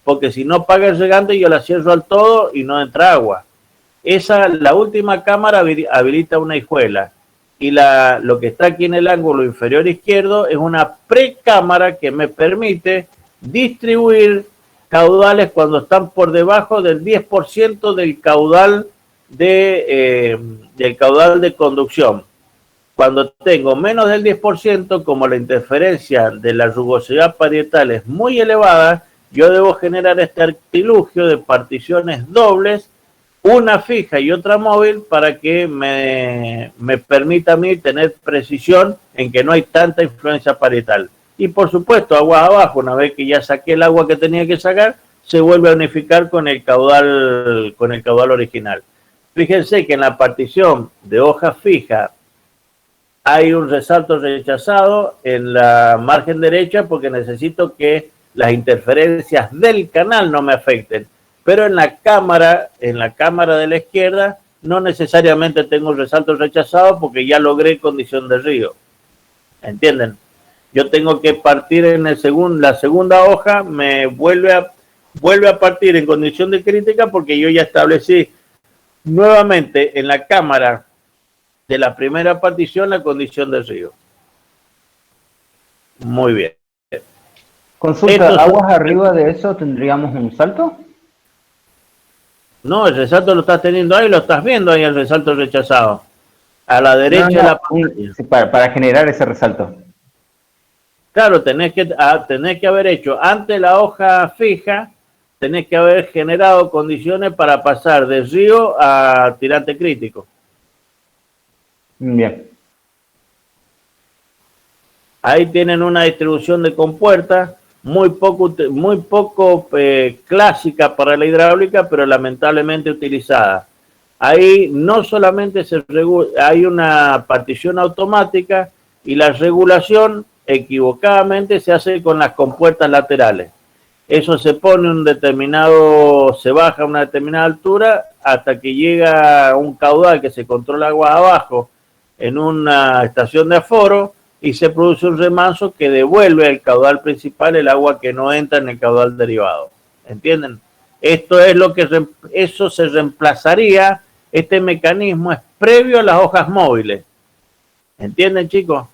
Porque si no paga el regante, yo la cierro al todo y no entra agua. La última cámara habilita una hijuela. Y lo que está aquí en el ángulo inferior izquierdo es una precámara que me permite distribuir caudales cuando están por debajo del 10% del caudal de conducción. Cuando tengo menos del 10%, como la interferencia de la rugosidad parietal es muy elevada, yo debo generar este artilugio de particiones dobles, una fija y otra móvil, para que me permita a mí tener precisión en que no hay tanta influencia parietal. Y por supuesto, aguas abajo, una vez que ya saqué el agua que tenía que sacar, se vuelve a unificar con el caudal original. Fíjense que en la partición de hoja fija hay un resalto rechazado en la margen derecha porque necesito que las interferencias del canal no me afecten. Pero en la cámara de la izquierda no necesariamente tengo un resalto rechazado porque ya logré condición de río. ¿Entienden? Yo tengo que partir en la segunda hoja, me vuelve a partir en condición de crítica porque yo ya establecí nuevamente en la cámara de la primera partición la condición de río. Muy bien. Consulta, ¿aguas arriba de eso tendríamos un salto? No, el resalto lo estás teniendo ahí, lo estás viendo ahí, el resalto rechazado. A la derecha de la pantalla. Sí, para generar ese resalto. Claro, tenés que haber hecho antes la hoja fija, tenés que haber generado condiciones para pasar de río a tirante crítico. Bien. Ahí tienen una distribución de compuertas muy poco clásica para la hidráulica, pero lamentablemente utilizada. Ahí no solamente hay una partición automática y la regulación equivocadamente se hace con las compuertas laterales. Eso se pone se baja a una determinada altura hasta que llega un caudal que se controla agua abajo en una estación de aforo y se produce un remanso que devuelve al caudal principal el agua que no entra en el caudal derivado. ¿Entienden? Eso se reemplazaría, este mecanismo es previo a las hojas móviles. ¿Entienden, chicos?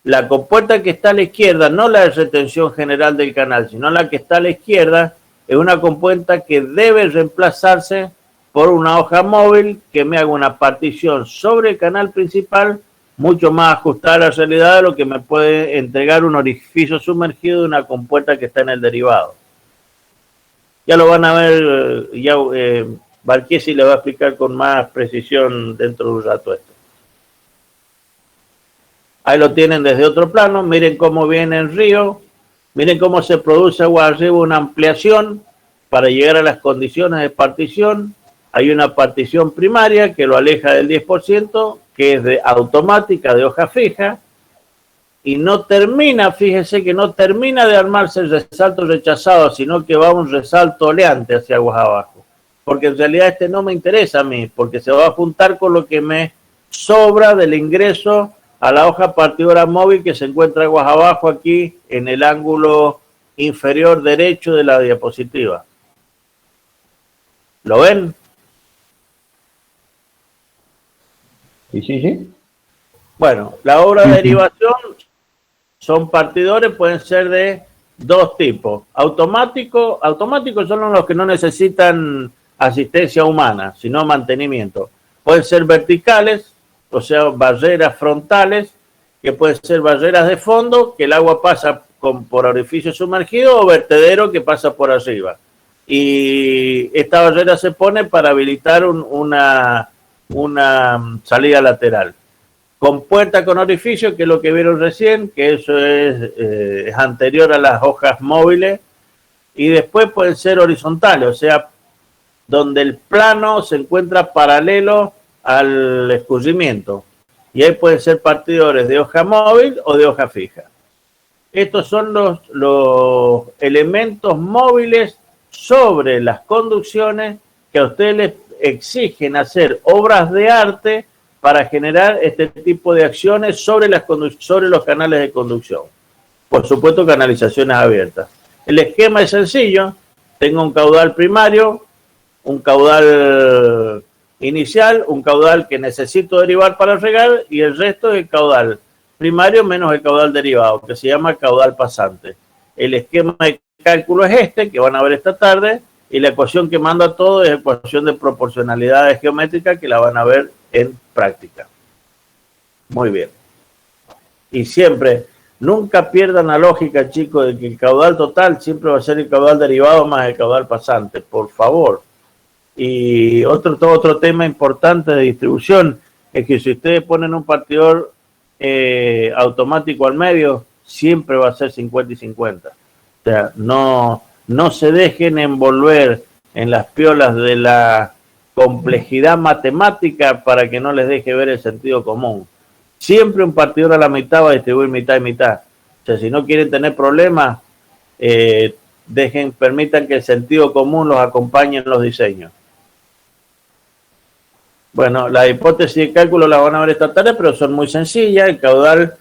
La compuerta que está a la izquierda, no la de retención general del canal, sino la que está a la izquierda, es una compuerta que debe reemplazarse por una hoja móvil que me haga una partición sobre el canal principal mucho más ajustada a la realidad de lo que me puede entregar un orificio sumergido de una compuerta que está en el derivado. Ya lo van a ver, Barquiesi le va a explicar con más precisión dentro de un rato esto. Ahí lo tienen desde otro plano, miren cómo viene el río, miren cómo se produce agua arriba, una ampliación para llegar a las condiciones de partición. Hay una partición primaria que lo aleja del 10%, que es automática de hoja fija, y no termina, fíjese que no termina de armarse el resalto rechazado, sino que va un resalto oleante hacia aguas abajo. Porque en realidad este no me interesa a mí, porque se va a juntar con lo que me sobra del ingreso a la hoja partidora móvil que se encuentra aguas abajo aquí en el ángulo inferior derecho de la diapositiva. ¿Lo ven? Sí. Bueno, la obra de derivación son partidores, pueden ser de dos tipos. Automáticos son los que no necesitan asistencia humana, sino mantenimiento. Pueden ser verticales, o sea, barreras frontales, que pueden ser barreras de fondo, que el agua pasa por orificio sumergido, o vertedero que pasa por arriba. Y esta barrera se pone para habilitar una salida lateral. Compuerta con orificio, que es lo que vieron recién, que eso es anterior a las hojas móviles, y después pueden ser horizontales, o sea, donde el plano se encuentra paralelo al escurrimiento, y ahí pueden ser partidores de hoja móvil o de hoja fija. Estos son los elementos móviles sobre las conducciones que a ustedes les exigen hacer obras de arte para generar este tipo de acciones sobre los canales de conducción. Por supuesto, canalizaciones abiertas. El esquema es sencillo. Tengo un caudal primario, un caudal inicial, un caudal que necesito derivar para regar, y el resto es el caudal primario menos el caudal derivado, que se llama caudal pasante. El esquema de cálculo es este, que van a ver esta tarde, y la ecuación que manda todo es ecuación de proporcionalidades geométricas, que la van a ver en práctica. Muy bien. Y siempre, nunca pierdan la lógica, chicos, de que el caudal total siempre va a ser el caudal derivado más el caudal pasante, por favor. Y otro tema importante de distribución es que si ustedes ponen un partidor automático al medio, siempre va a ser 50 y 50. O sea, no se dejen envolver en las piolas de la complejidad matemática para que no les deje ver el sentido común. Siempre un partidor a la mitad va a distribuir mitad y mitad. O sea, si no quieren tener problemas, permitan que el sentido común los acompañe en los diseños. Bueno, la hipótesis de cálculo la van a ver esta tarde, pero son muy sencillas. El caudal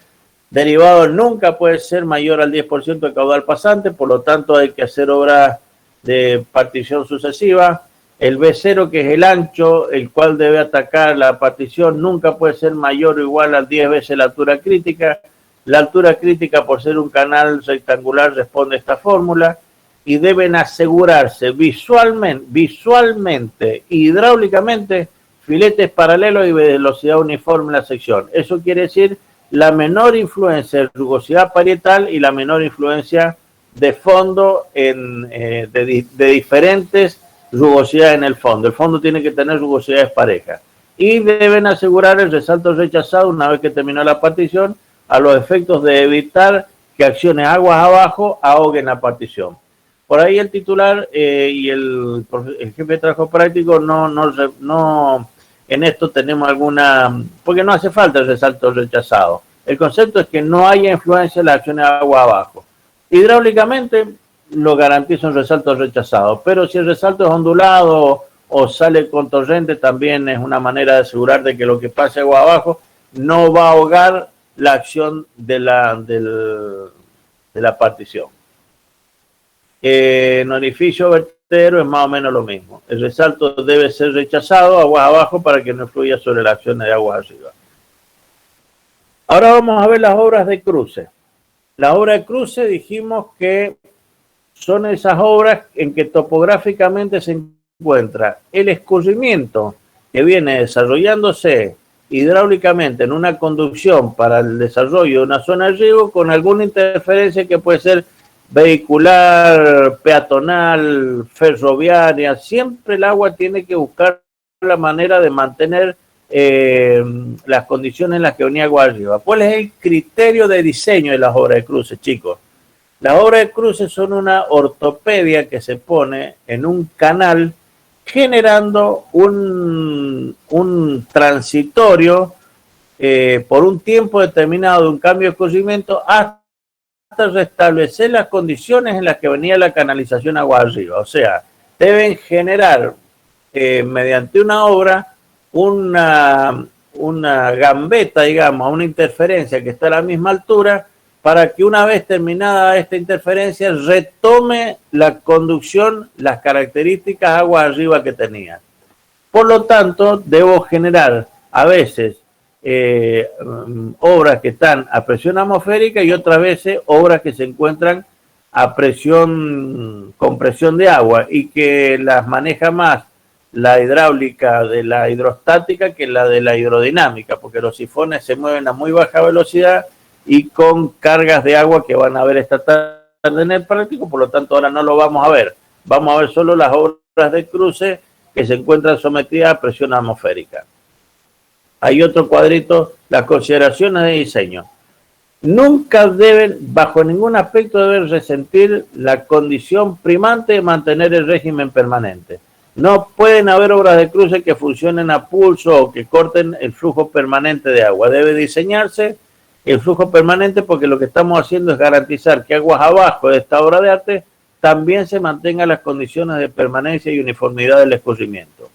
derivado nunca puede ser mayor al 10% del caudal pasante, por lo tanto hay que hacer obras de partición sucesiva. El B0, que es el ancho, el cual debe atacar la partición, nunca puede ser mayor o igual a 10 veces la altura crítica. La altura crítica, por ser un canal rectangular, responde a esta fórmula. Y deben asegurarse visualmente, hidráulicamente, filetes paralelos y velocidad uniforme en la sección. Eso quiere decir la menor influencia de rugosidad parietal y la menor influencia de fondo de diferentes rugosidades en el fondo. El fondo tiene que tener rugosidades parejas. Y deben asegurar el resalto rechazado una vez que terminó la partición, a los efectos de evitar que acciones aguas abajo ahoguen la partición. Por ahí el titular y el jefe de trabajo práctico no en esto tenemos alguna, porque no hace falta el resalto rechazado. El concepto es que no haya influencia en las acciones de agua abajo. Hidráulicamente lo garantiza un resalto rechazado, pero si el resalto es ondulado o sale con torrente, también es una manera de asegurar de que lo que pase agua abajo no va a ahogar la acción de la partición. En orificio vertedero es más o menos lo mismo. El resalto debe ser rechazado aguas abajo para que no influya sobre la acción de aguas arriba. Ahora vamos a ver las obras de cruce. Las obras de cruce dijimos que son esas obras en que topográficamente se encuentra el escurrimiento que viene desarrollándose hidráulicamente en una conducción para el desarrollo de una zona de riego con alguna interferencia que puede ser vehicular, peatonal, ferroviaria. Siempre el agua tiene que buscar la manera de mantener las condiciones en las que venía agua arriba. ¿Cuál es el criterio de diseño de las obras de cruce, chicos? Las obras de cruce son una ortopedia que se pone en un canal generando un transitorio por un tiempo determinado de un cambio de escurrimiento hasta restablecer las condiciones en las que venía la canalización agua arriba. O sea, deben generar mediante una obra una gambeta, digamos, una interferencia que está a la misma altura para que una vez terminada esta interferencia retome la conducción, las características agua arriba que tenía. Por lo tanto, debo generar a veces obras que están a presión atmosférica y otras veces obras que se encuentran a compresión de agua y que las maneja más la hidráulica de la hidrostática que la de la hidrodinámica, porque los sifones se mueven a muy baja velocidad y con cargas de agua que van a ver esta tarde en el práctico, por lo tanto ahora no lo vamos a ver. Vamos a ver solo las obras de cruce que se encuentran sometidas a presión atmosférica. Hay otro cuadrito, las consideraciones de diseño. Nunca deben, bajo ningún aspecto, deben resentir la condición primante de mantener el régimen permanente. No pueden haber obras de cruce que funcionen a pulso o que corten el flujo permanente de agua. Debe diseñarse el flujo permanente porque lo que estamos haciendo es garantizar que aguas abajo de esta obra de arte también se mantengan las condiciones de permanencia y uniformidad del escurrimiento.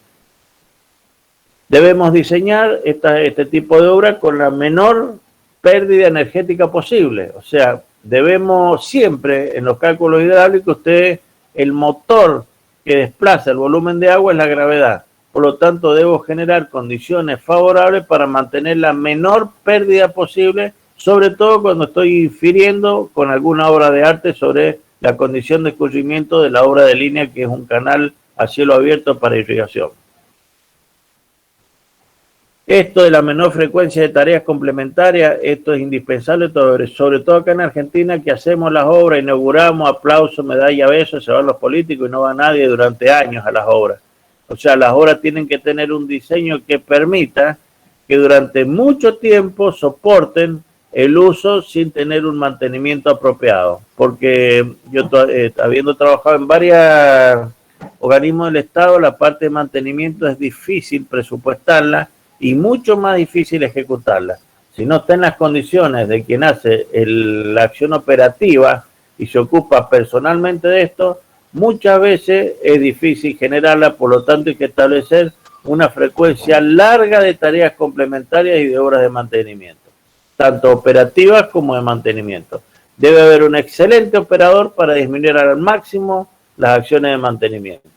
Debemos diseñar este tipo de obra con la menor pérdida energética posible. O sea, debemos siempre, en los cálculos hidráulicos, el motor que desplaza el volumen de agua es la gravedad. Por lo tanto, debo generar condiciones favorables para mantener la menor pérdida posible, sobre todo cuando estoy infiriendo con alguna obra de arte sobre la condición de escurrimiento de la obra de línea, que es un canal a cielo abierto para irrigación. Esto de la menor frecuencia de tareas complementarias, esto es indispensable, sobre todo acá en Argentina, que hacemos las obras, inauguramos, aplauso, medalla, besos, se van los políticos y no va nadie durante años a las obras. O sea, las obras tienen que tener un diseño que permita que durante mucho tiempo soporten el uso sin tener un mantenimiento apropiado. Porque yo, habiendo trabajado en varios organismos del Estado, la parte de mantenimiento es difícil presupuestarla y mucho más difícil ejecutarla. Si no está en las condiciones de quien hace la acción operativa y se ocupa personalmente de esto, muchas veces es difícil generarla, por lo tanto hay que establecer una frecuencia larga de tareas complementarias y de obras de mantenimiento, tanto operativas como de mantenimiento. Debe haber un excelente operador para disminuir al máximo las acciones de mantenimiento.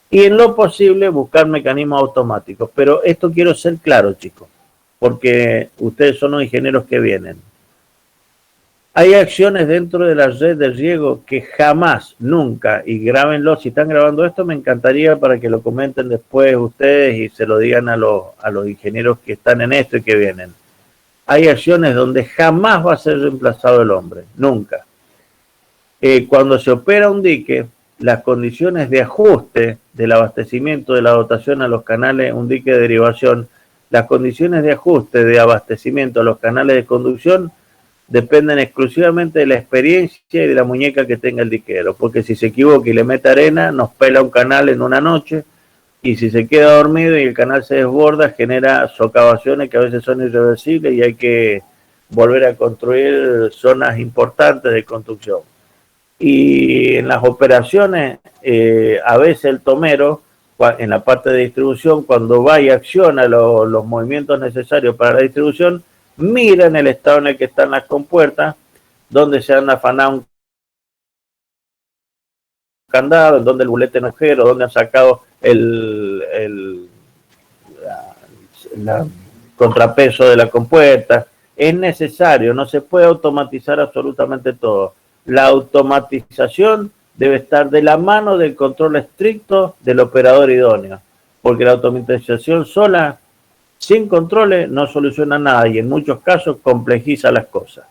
Y en lo posible buscar mecanismos automáticos. Pero esto quiero ser claro, chicos, porque ustedes son los ingenieros que vienen. Hay acciones dentro de la red de riego que jamás, nunca, y grábenlo, si están grabando esto, me encantaría para que lo comenten después ustedes y se lo digan a los ingenieros que están en esto y que vienen. Hay acciones donde jamás va a ser reemplazado el hombre, nunca. Cuando se opera un dique, las condiciones de ajuste del abastecimiento de la dotación a los canales, un dique de derivación, las condiciones de ajuste de abastecimiento a los canales de conducción dependen exclusivamente de la experiencia y de la muñeca que tenga el diquero, porque si se equivoca y le mete arena, nos pela un canal en una noche, y si se queda dormido y el canal se desborda, genera socavaciones que a veces son irreversibles y hay que volver a construir zonas importantes de construcción. Y en las operaciones, a veces el tomero, en la parte de distribución, cuando va y acciona los movimientos necesarios para la distribución, mira en el estado en el que están las compuertas, donde se han afanado un candado, en donde el bulete no agujero, donde han sacado el contrapeso de la compuerta. Es necesario, no se puede automatizar absolutamente todo. La automatización debe estar de la mano del control estricto del operador idóneo, porque la automatización sola, sin controles, no soluciona nada y en muchos casos complejiza las cosas.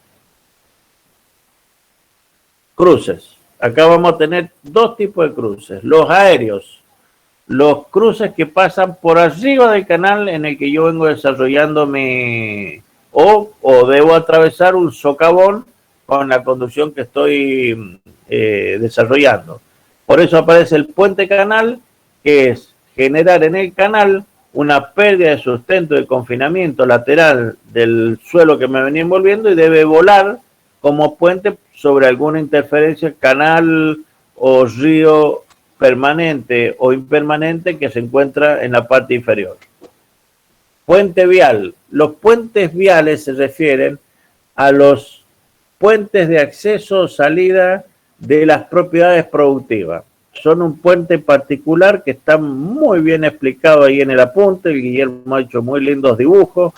Cruces. Acá vamos a tener dos tipos de cruces. Los aéreos, los cruces que pasan por arriba del canal en el que yo vengo desarrollando o debo atravesar un socavón con la conducción que estoy desarrollando. Por eso aparece el puente canal, que es generar en el canal una pérdida de sustento de confinamiento lateral del suelo que me venía envolviendo y debe volar como puente sobre alguna interferencia, canal o río permanente o impermanente que se encuentra en la parte inferior. Puente vial. Los puentes viales se refieren a los puentes de acceso o salida de las propiedades productivas. Son un puente particular que está muy bien explicado ahí en el apunte. El Guillermo ha hecho muy lindos dibujos.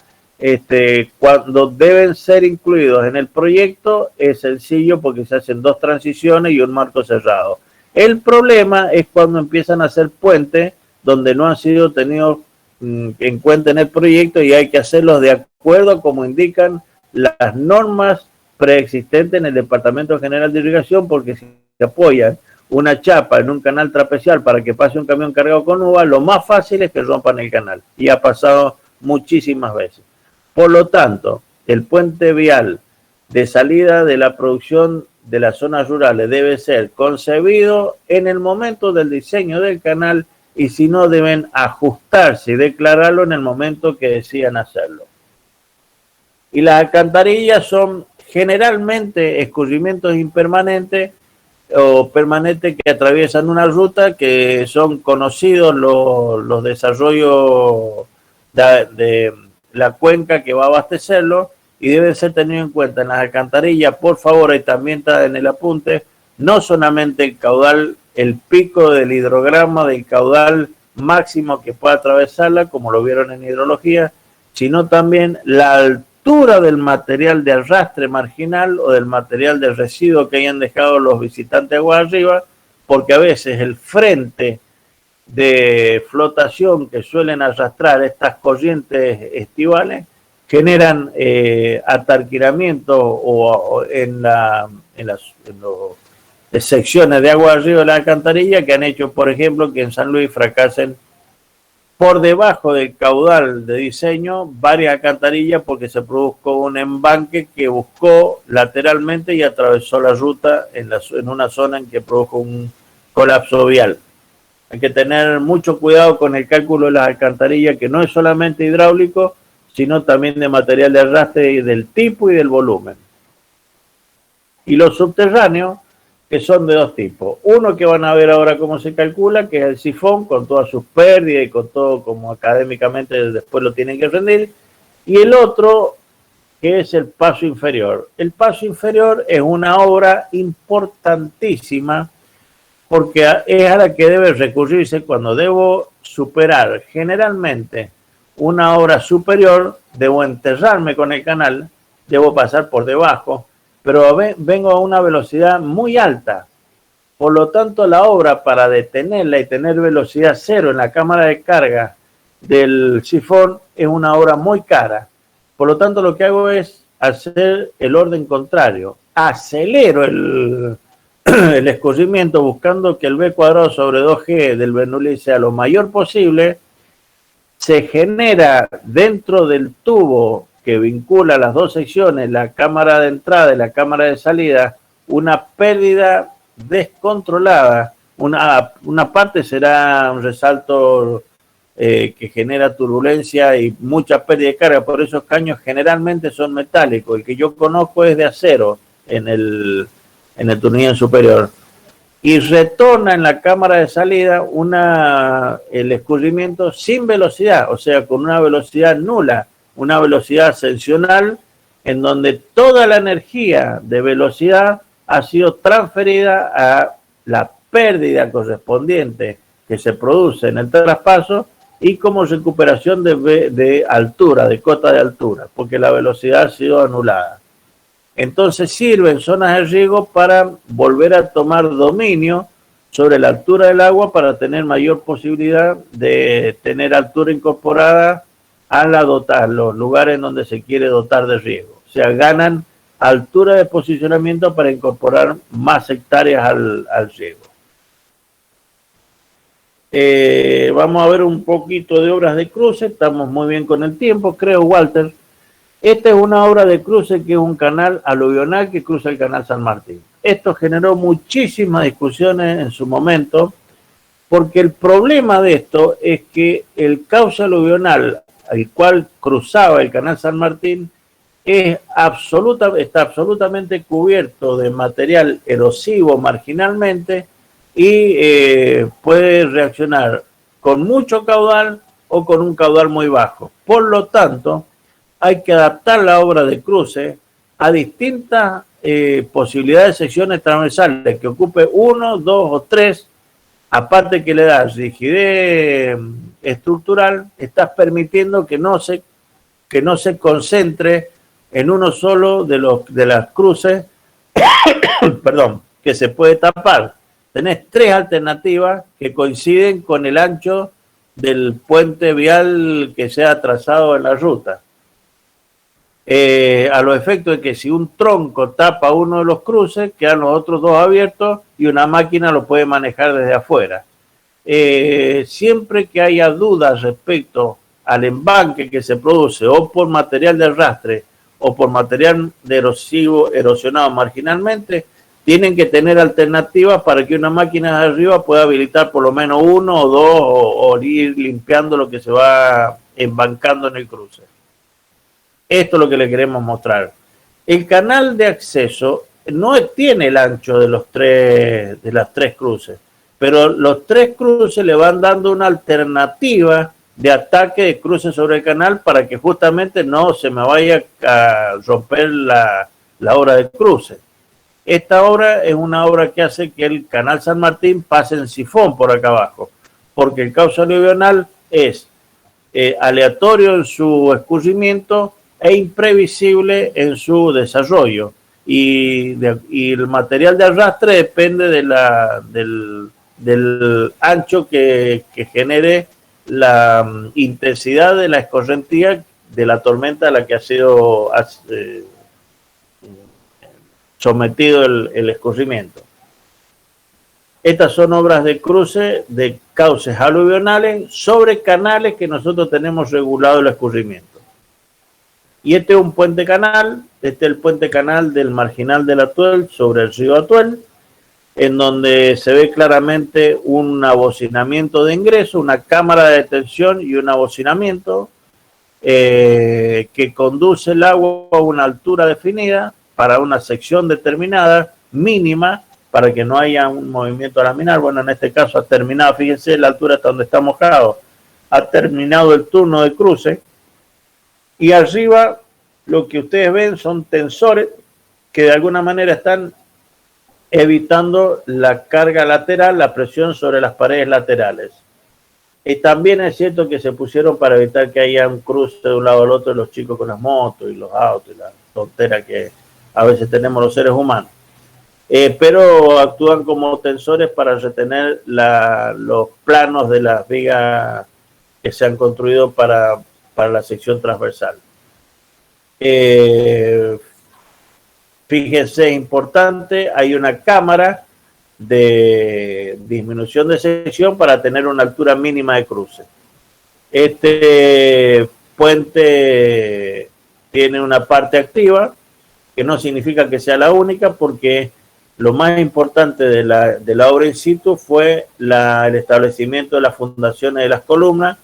Cuando deben ser incluidos en el proyecto es sencillo porque se hacen dos transiciones y un marco cerrado. El problema es cuando empiezan a hacer puentes donde no han sido tenidos en cuenta en el proyecto y hay que hacerlos de acuerdo como indican las normas preexistentes en el Departamento General de Irrigación, porque si se apoyan una chapa en un canal trapecial para que pase un camión cargado con uva, lo más fácil es que rompan el canal y ha pasado muchísimas veces. Por lo tanto, el puente vial de salida de la producción de las zonas rurales debe ser concebido en el momento del diseño del canal y si no deben ajustarse y declararlo en el momento que decidan hacerlo. Y las alcantarillas son generalmente escurrimientos impermanentes o permanentes que atraviesan una ruta, que son conocidos los desarrollos de la cuenca que va a abastecerlo y debe ser tenido en cuenta en las alcantarillas. Por favor, y también está en el apunte, no solamente el caudal, el pico del hidrograma del caudal máximo que pueda atravesarla, como lo vieron en hidrología, sino también la altura del material de arrastre marginal o del material de residuo que hayan dejado los visitantes agua arriba, porque a veces el frente de flotación que suelen arrastrar estas corrientes estivales generan atarquiramientos en las secciones de agua arriba de la alcantarilla, que han hecho, por ejemplo, que en San Luis fracasen por debajo del caudal de diseño varias alcantarillas, porque se produjo un embanque que buscó lateralmente y atravesó la ruta en una zona en que produjo un colapso vial. Hay que tener mucho cuidado con el cálculo de las alcantarillas, que no es solamente hidráulico, sino también de material de arrastre y del tipo y del volumen. Y los subterráneos, que son de dos tipos. Uno que van a ver ahora cómo se calcula, que es el sifón, con todas sus pérdidas y con todo como académicamente después lo tienen que rendir. Y el otro, que es el paso inferior. El paso inferior es una obra importantísima, porque es a la que debe recurrirse cuando debo superar generalmente una obra superior, debo enterrarme con el canal, debo pasar por debajo, pero vengo a una velocidad muy alta. Por lo tanto, la obra, para detenerla y tener velocidad cero en la cámara de carga del sifón, es una obra muy cara. Por lo tanto, lo que hago es hacer el orden contrario. Acelero el escurrimiento buscando que el B cuadrado sobre 2G del Bernoulli sea lo mayor posible. Se genera dentro del tubo que vincula las dos secciones, la cámara de entrada y la cámara de salida, una pérdida descontrolada. Una parte será un resalto que genera turbulencia y mucha pérdida de carga, por esos caños generalmente son metálicos. El que yo conozco es de acero en el turnillo superior. Y retorna en la cámara de salida el escurrimiento sin velocidad, o sea, con una velocidad nula, una velocidad ascensional, en donde toda la energía de velocidad ha sido transferida a la pérdida correspondiente que se produce en el traspaso y como recuperación de altura, de cota de altura, porque la velocidad ha sido anulada. Entonces sirve en zonas de riego para volver a tomar dominio sobre la altura del agua para tener mayor posibilidad de tener altura incorporada a los lugares en donde se quiere dotar de riego. O sea, ganan altura de posicionamiento para incorporar más hectáreas al riego. Vamos a ver un poquito de obras de cruce. Estamos muy bien con el tiempo, creo, Walter. Esta es una obra de cruce que es un canal aluvional que cruza el canal San Martín. Esto generó muchísimas discusiones en su momento, porque el problema de esto es que el cauce aluvional al cual cruzaba el canal San Martín está absolutamente cubierto de material erosivo marginalmente y puede reaccionar con mucho caudal o con un caudal muy bajo. Por lo tanto, hay que adaptar la obra de cruce a distintas posibilidades de secciones transversales que ocupe 1, 2 o 3, aparte que le das rigidez estructural, estás permitiendo que no se concentre en uno solo de las cruces, perdón, que se puede tapar. Tenés 3 alternativas que coinciden con el ancho del puente vial que se ha trazado en la ruta. A los efectos de que si un tronco tapa uno de los cruces, quedan los otros 2 abiertos y una máquina lo puede manejar desde afuera. Siempre que haya dudas respecto al embanque que se produce o por material de arrastre o por material de erosionado marginalmente, tienen que tener alternativas para que una máquina de arriba pueda habilitar por lo menos 1 o 2 o ir limpiando lo que se va embancando en el cruce. Esto es lo que le queremos mostrar. El canal de acceso no tiene el ancho de las 3 cruces, pero los 3 cruces le van dando una alternativa de ataque de cruces sobre el canal para que justamente no se me vaya a romper la obra de cruce. Esta obra es una obra que hace que el canal San Martín pase en sifón por acá abajo, porque el cauce aluvional es aleatorio en su escurrimiento e imprevisible en su desarrollo. Y el material de arrastre depende del ancho que genere la intensidad de la escorrentía de la tormenta a la que ha sido sometido el escurrimiento. Estas son obras de cruce de cauces aluvionales sobre canales que nosotros tenemos regulado el escurrimiento. Y este es un puente canal, este es el puente canal del marginal del Atuel sobre el río Atuel, en donde se ve claramente un abocinamiento de ingreso, una cámara de detención y un abocinamiento que conduce el agua a una altura definida para una sección determinada, mínima, para que no haya un movimiento laminar. Bueno, en este caso ha terminado, fíjense la altura hasta donde está mojado, ha terminado el turno de cruce, y arriba lo que ustedes ven son tensores que de alguna manera están evitando la carga lateral, la presión sobre las paredes laterales. Y también es cierto que se pusieron para evitar que haya un cruce de un lado al otro de los chicos con las motos y los autos y la tontera que a veces tenemos los seres humanos. Pero actúan como tensores para retener los planos de las vigas que se han construido para la sección transversal. Fíjense, importante, hay una cámara de disminución de sección para tener una altura mínima de cruce. Este puente tiene una parte activa, que no significa que sea la única, porque lo más importante de la obra in situ fue el establecimiento de las fundaciones de las columnas,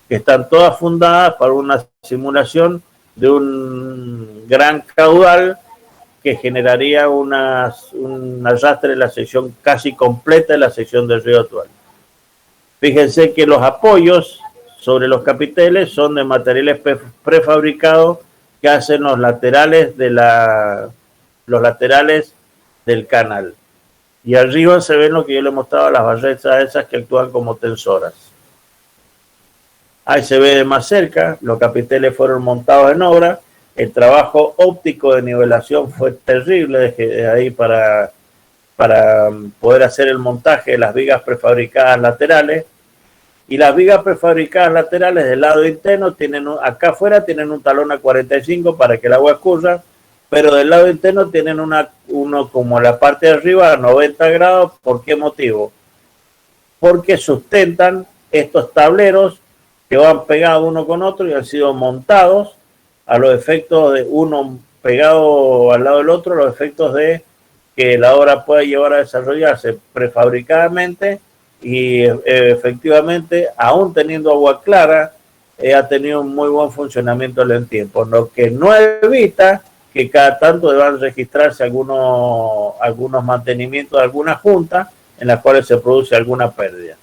que están todas fundadas para una simulación de un gran caudal que generaría un arrastre de la sección casi completa de la sección del río Atuel. Fíjense que los apoyos sobre los capiteles son de materiales prefabricados que hacen los laterales del canal. Y arriba se ven lo que yo les mostraba, las barretas esas que actúan como tensoras. Ahí se ve de más cerca, los capiteles fueron montados en obra, el trabajo óptico de nivelación fue terrible desde ahí para poder hacer el montaje de las vigas prefabricadas laterales. Y las vigas prefabricadas laterales del lado interno acá afuera tienen un talón a 45 para que el agua escurra, pero del lado interno tienen uno como la parte de arriba a 90 grados. ¿Por qué motivo? Porque sustentan estos tableros que van pegados uno con otro y han sido montados a los efectos de uno pegado al lado del otro, los efectos de que la obra pueda llevar a desarrollarse prefabricadamente y efectivamente, aún teniendo agua clara, ha tenido un muy buen funcionamiento en el tiempo, lo que no evita que cada tanto deban registrarse algunos mantenimientos de alguna junta en las cuales se produce alguna pérdida.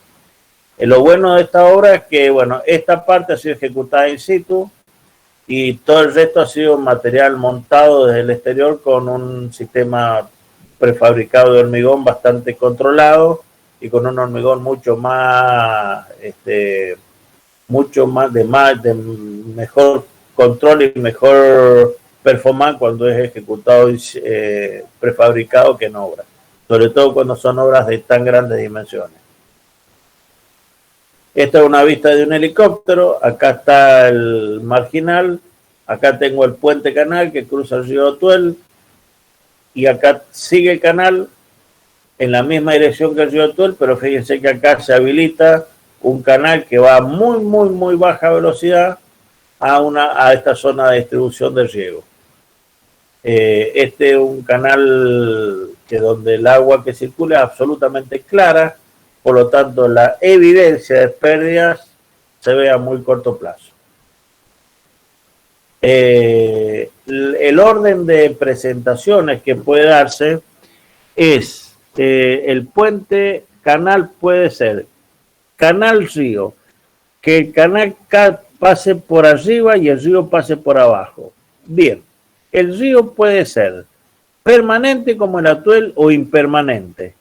Lo bueno de esta obra es que, bueno, esta parte ha sido ejecutada in situ y todo el resto ha sido material montado desde el exterior con un sistema prefabricado de hormigón bastante controlado y con un hormigón mucho más de mejor control y mejor performance cuando es ejecutado prefabricado que en obra, sobre todo cuando son obras de tan grandes dimensiones. Esta es una vista de un helicóptero, acá está el marginal, acá tengo el puente canal que cruza el río Atuel y acá sigue el canal en la misma dirección que el río Atuel, pero fíjense que acá se habilita un canal que va a muy baja velocidad a esta zona de distribución del riego. Este es un canal donde el agua que circula es absolutamente clara, por lo tanto la evidencia de pérdidas se ve a muy corto plazo. El orden de presentaciones que puede darse es el puente canal puede ser canal río, que el canal pase por arriba y el río pase por abajo. Bien, el río puede ser permanente como el Atuel o impermanente,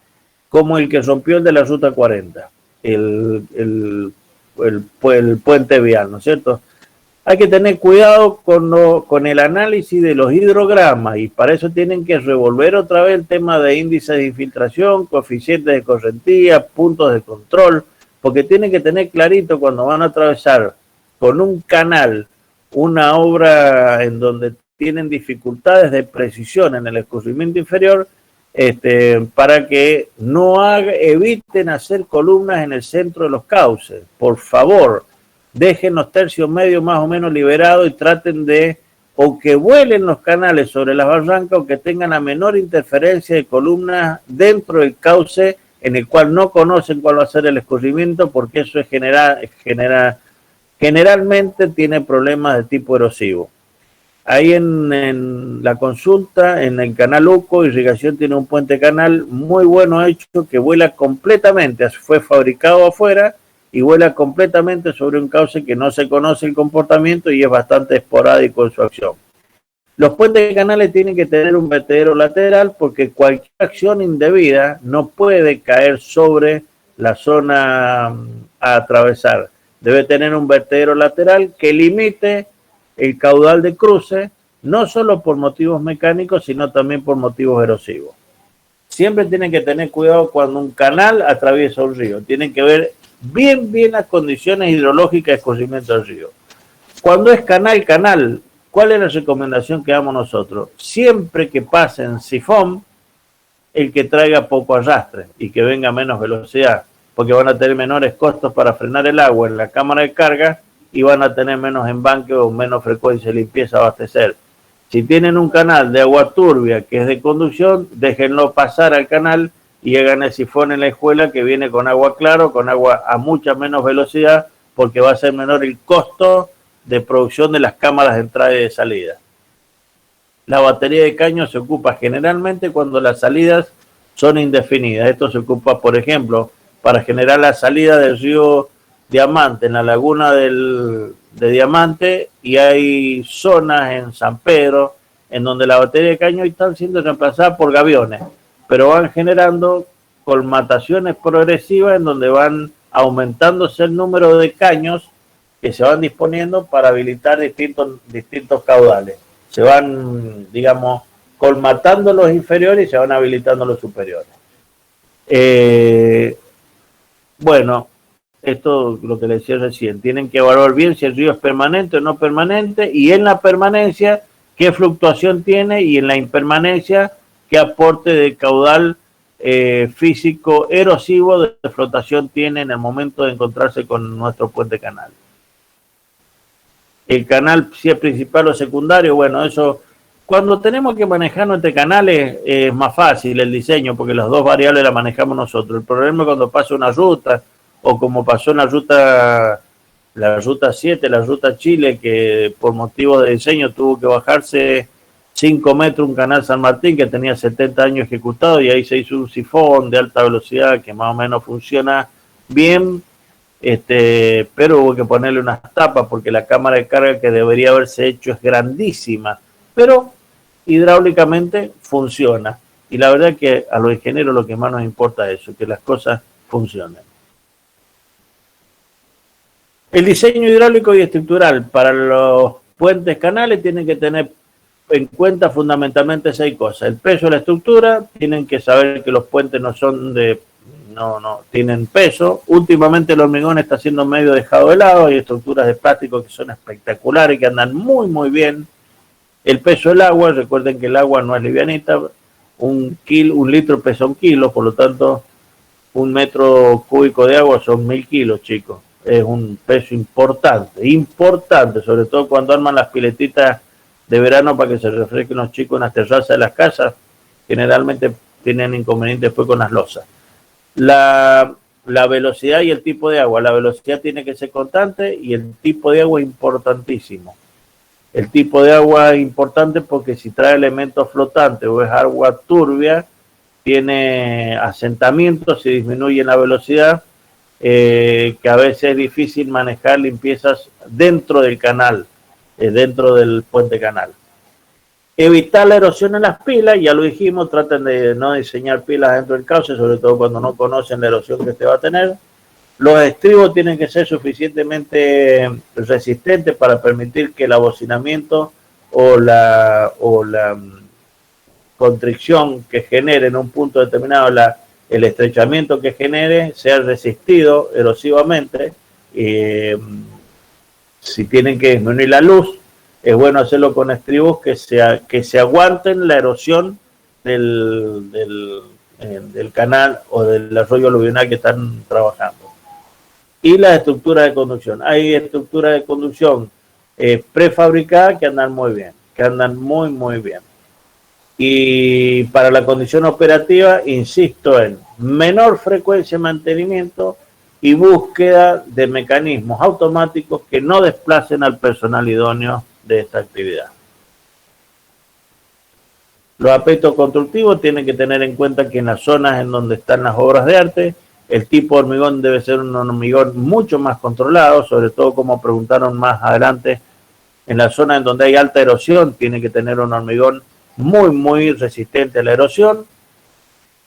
como el que rompió el de la Ruta 40, el puente vial, ¿no es cierto? Hay que tener cuidado con el análisis de los hidrogramas y para eso tienen que revolver otra vez el tema de índices de infiltración, coeficientes de correntía, puntos de control, porque tienen que tener clarito cuando van a atravesar con un canal una obra en donde tienen dificultades de precisión en el escurrimiento inferior, para que no eviten hacer columnas en el centro de los cauces. Por favor, dejen los tercios medios más o menos liberados y traten de o que vuelen los canales sobre las barrancas o que tengan la menor interferencia de columnas dentro del cauce en el cual no conocen cuál va a ser el escurrimiento, porque eso es generalmente tiene problemas de tipo erosivo. Ahí en la consulta, en el canal UCO, Irrigación tiene un puente canal muy bueno hecho que vuela completamente, fue fabricado afuera y vuela completamente sobre un cauce que no se conoce el comportamiento y es bastante esporádico en su acción. Los puentes canales tienen que tener un vertedero lateral porque cualquier acción indebida no puede caer sobre la zona a atravesar. Debe tener un vertedero lateral que limite el caudal de cruce, no solo por motivos mecánicos, sino también por motivos erosivos. Siempre tienen que tener cuidado cuando un canal atraviesa un río. Tienen que ver bien las condiciones hidrológicas de escurrimiento del río. Cuando es canal, ¿cuál es la recomendación que damos nosotros? Siempre que pase en sifón, el que traiga poco arrastre y que venga menos velocidad, porque van a tener menores costos para frenar el agua en la cámara de carga y van a tener menos embanque o menos frecuencia de limpieza a abastecer. Si tienen un canal de agua turbia que es de conducción, déjenlo pasar al canal y hagan el sifón en la escuela que viene con agua claro, con agua a mucha menos velocidad, porque va a ser menor el costo de producción de las cámaras de entrada y de salida. La batería de caño se ocupa generalmente cuando las salidas son indefinidas. Esto se ocupa, por ejemplo, para generar la salida del río Diamante, en la laguna de Diamante, y hay zonas en San Pedro en donde la batería de caño están siendo reemplazadas por gaviones, pero van generando colmataciones progresivas en donde van aumentándose el número de caños que se van disponiendo para habilitar distintos caudales. Se van, digamos, colmatando los inferiores y se van habilitando los superiores. Bueno, esto lo que les decía recién, tienen que evaluar bien si el río es permanente o no permanente, y en la permanencia qué fluctuación tiene, y en la impermanencia qué aporte de caudal físico erosivo de flotación tiene en el momento de encontrarse con nuestro puente canal. El canal, si es principal o secundario, bueno, eso, cuando tenemos que manejar nuestros canales es más fácil el diseño, porque las dos variables las manejamos nosotros. El problema es cuando pasa una ruta, o como pasó en la ruta 7, la ruta Chile, que por motivos de diseño tuvo que bajarse 5 metros un canal San Martín que tenía 70 años ejecutado, y ahí se hizo un sifón de alta velocidad que más o menos funciona bien, pero hubo que ponerle unas tapas porque la cámara de carga que debería haberse hecho es grandísima, pero hidráulicamente funciona, y la verdad es que a los ingenieros lo que más nos importa es eso, que las cosas funcionen. El diseño hidráulico y estructural para los puentes canales tienen que tener en cuenta fundamentalmente 6 cosas. El peso de la estructura, tienen que saber que los puentes no tienen peso. Últimamente el hormigón está siendo medio dejado de lado, hay estructuras de plástico que son espectaculares, que andan muy bien. El peso del agua, recuerden que el agua no es livianita, un litro pesa 1 kilo, por lo tanto 1 metro cúbico de agua son 1000 kilos, chicos. Es un peso importante, sobre todo cuando arman las piletitas de verano para que se refresquen los chicos en las terrazas de las casas. Generalmente tienen inconvenientes después con las losas. La velocidad y el tipo de agua. La velocidad tiene que ser constante y el tipo de agua es importantísimo. El tipo de agua es importante porque si trae elementos flotantes o es agua turbia, tiene asentamiento, se disminuye la velocidad, que a veces es difícil manejar limpiezas dentro del canal, dentro del puente canal. Evitar la erosión en las pilas, ya lo dijimos, traten de no diseñar pilas dentro del cauce, sobre todo cuando no conocen la erosión que va a tener. Los estribos tienen que ser suficientemente resistentes para permitir que el abocinamiento o la constricción que genere en un punto determinado, el estrechamiento que genere, sea resistido erosivamente. Si tienen que disminuir la luz, es bueno hacerlo con estribos que se aguanten la erosión del canal o del arroyo aluvional que están trabajando. Y las estructuras de conducción. Hay estructuras de conducción prefabricadas que andan muy bien, que andan muy, muy bien. Y para la condición operativa, insisto en menor frecuencia de mantenimiento y búsqueda de mecanismos automáticos que no desplacen al personal idóneo de esta actividad. Los aspectos constructivos tienen que tener en cuenta que en las zonas en donde están las obras de arte, el tipo de hormigón debe ser un hormigón mucho más controlado, sobre todo como preguntaron más adelante, en la zona en donde hay alta erosión, tiene que tener un hormigón muy, muy resistente a la erosión.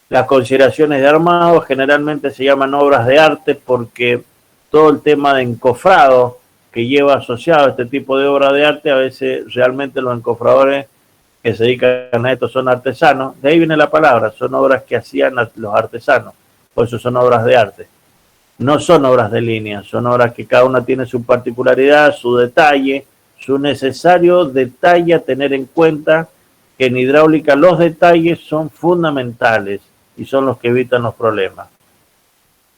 Las consideraciones de armado generalmente se llaman obras de arte porque todo el tema de encofrado que lleva asociado a este tipo de obra de arte, a veces realmente los encofradores que se dedican a esto son artesanos, de ahí viene la palabra, son obras que hacían los artesanos, por eso son obras de arte. No son obras de línea, son obras que cada una tiene su particularidad, su detalle, su necesario detalle a tener en cuenta, que en hidráulica los detalles son fundamentales y son los que evitan los problemas.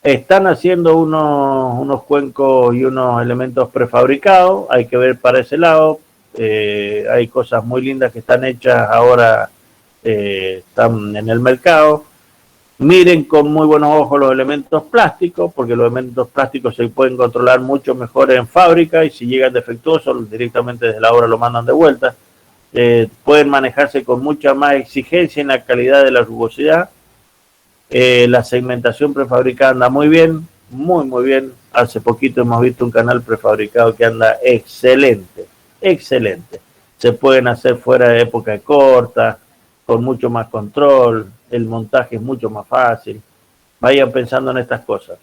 Están haciendo unos cuencos y unos elementos prefabricados, hay que ver para ese lado. Hay cosas muy lindas que están hechas ahora, están en el mercado. Miren con muy buenos ojos los elementos plásticos, porque los elementos plásticos se pueden controlar mucho mejor en fábrica y si llegan defectuosos directamente desde la obra lo mandan de vuelta. Pueden manejarse con mucha más exigencia en la calidad de la rugosidad. La segmentación prefabricada anda muy bien, muy muy bien. Hace poquito hemos visto un canal prefabricado que anda excelente, excelente. Se pueden hacer fuera de época corta, con mucho más control, el montaje es mucho más fácil. Vayan pensando en estas cosas.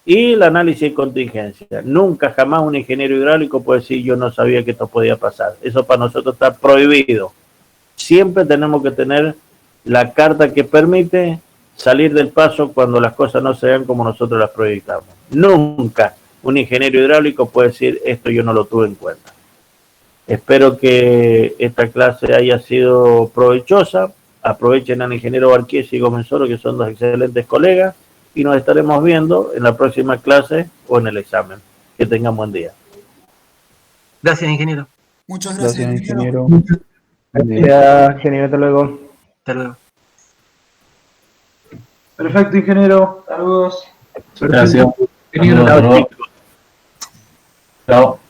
Y el análisis de contingencia. Nunca jamás un ingeniero hidráulico puede decir yo no sabía que esto podía pasar. Eso para nosotros está prohibido. Siempre tenemos que tener la carta que permite salir del paso cuando las cosas no se vean como nosotros las proyectamos. Nunca un ingeniero hidráulico puede decir esto yo no lo tuve en cuenta. Espero que esta clase haya sido provechosa. Aprovechen al ingeniero Barquies y Gómez Oro, que son dos excelentes colegas, y nos estaremos viendo en la próxima clase o en el examen. Que tengan buen día. Gracias, ingeniero. Muchas gracias, ingeniero. Gracias, ingeniero. Hasta luego. Hasta luego. Perfecto, ingeniero. Saludos. Gracias. Ingeniero. Chao, chicos. Chao.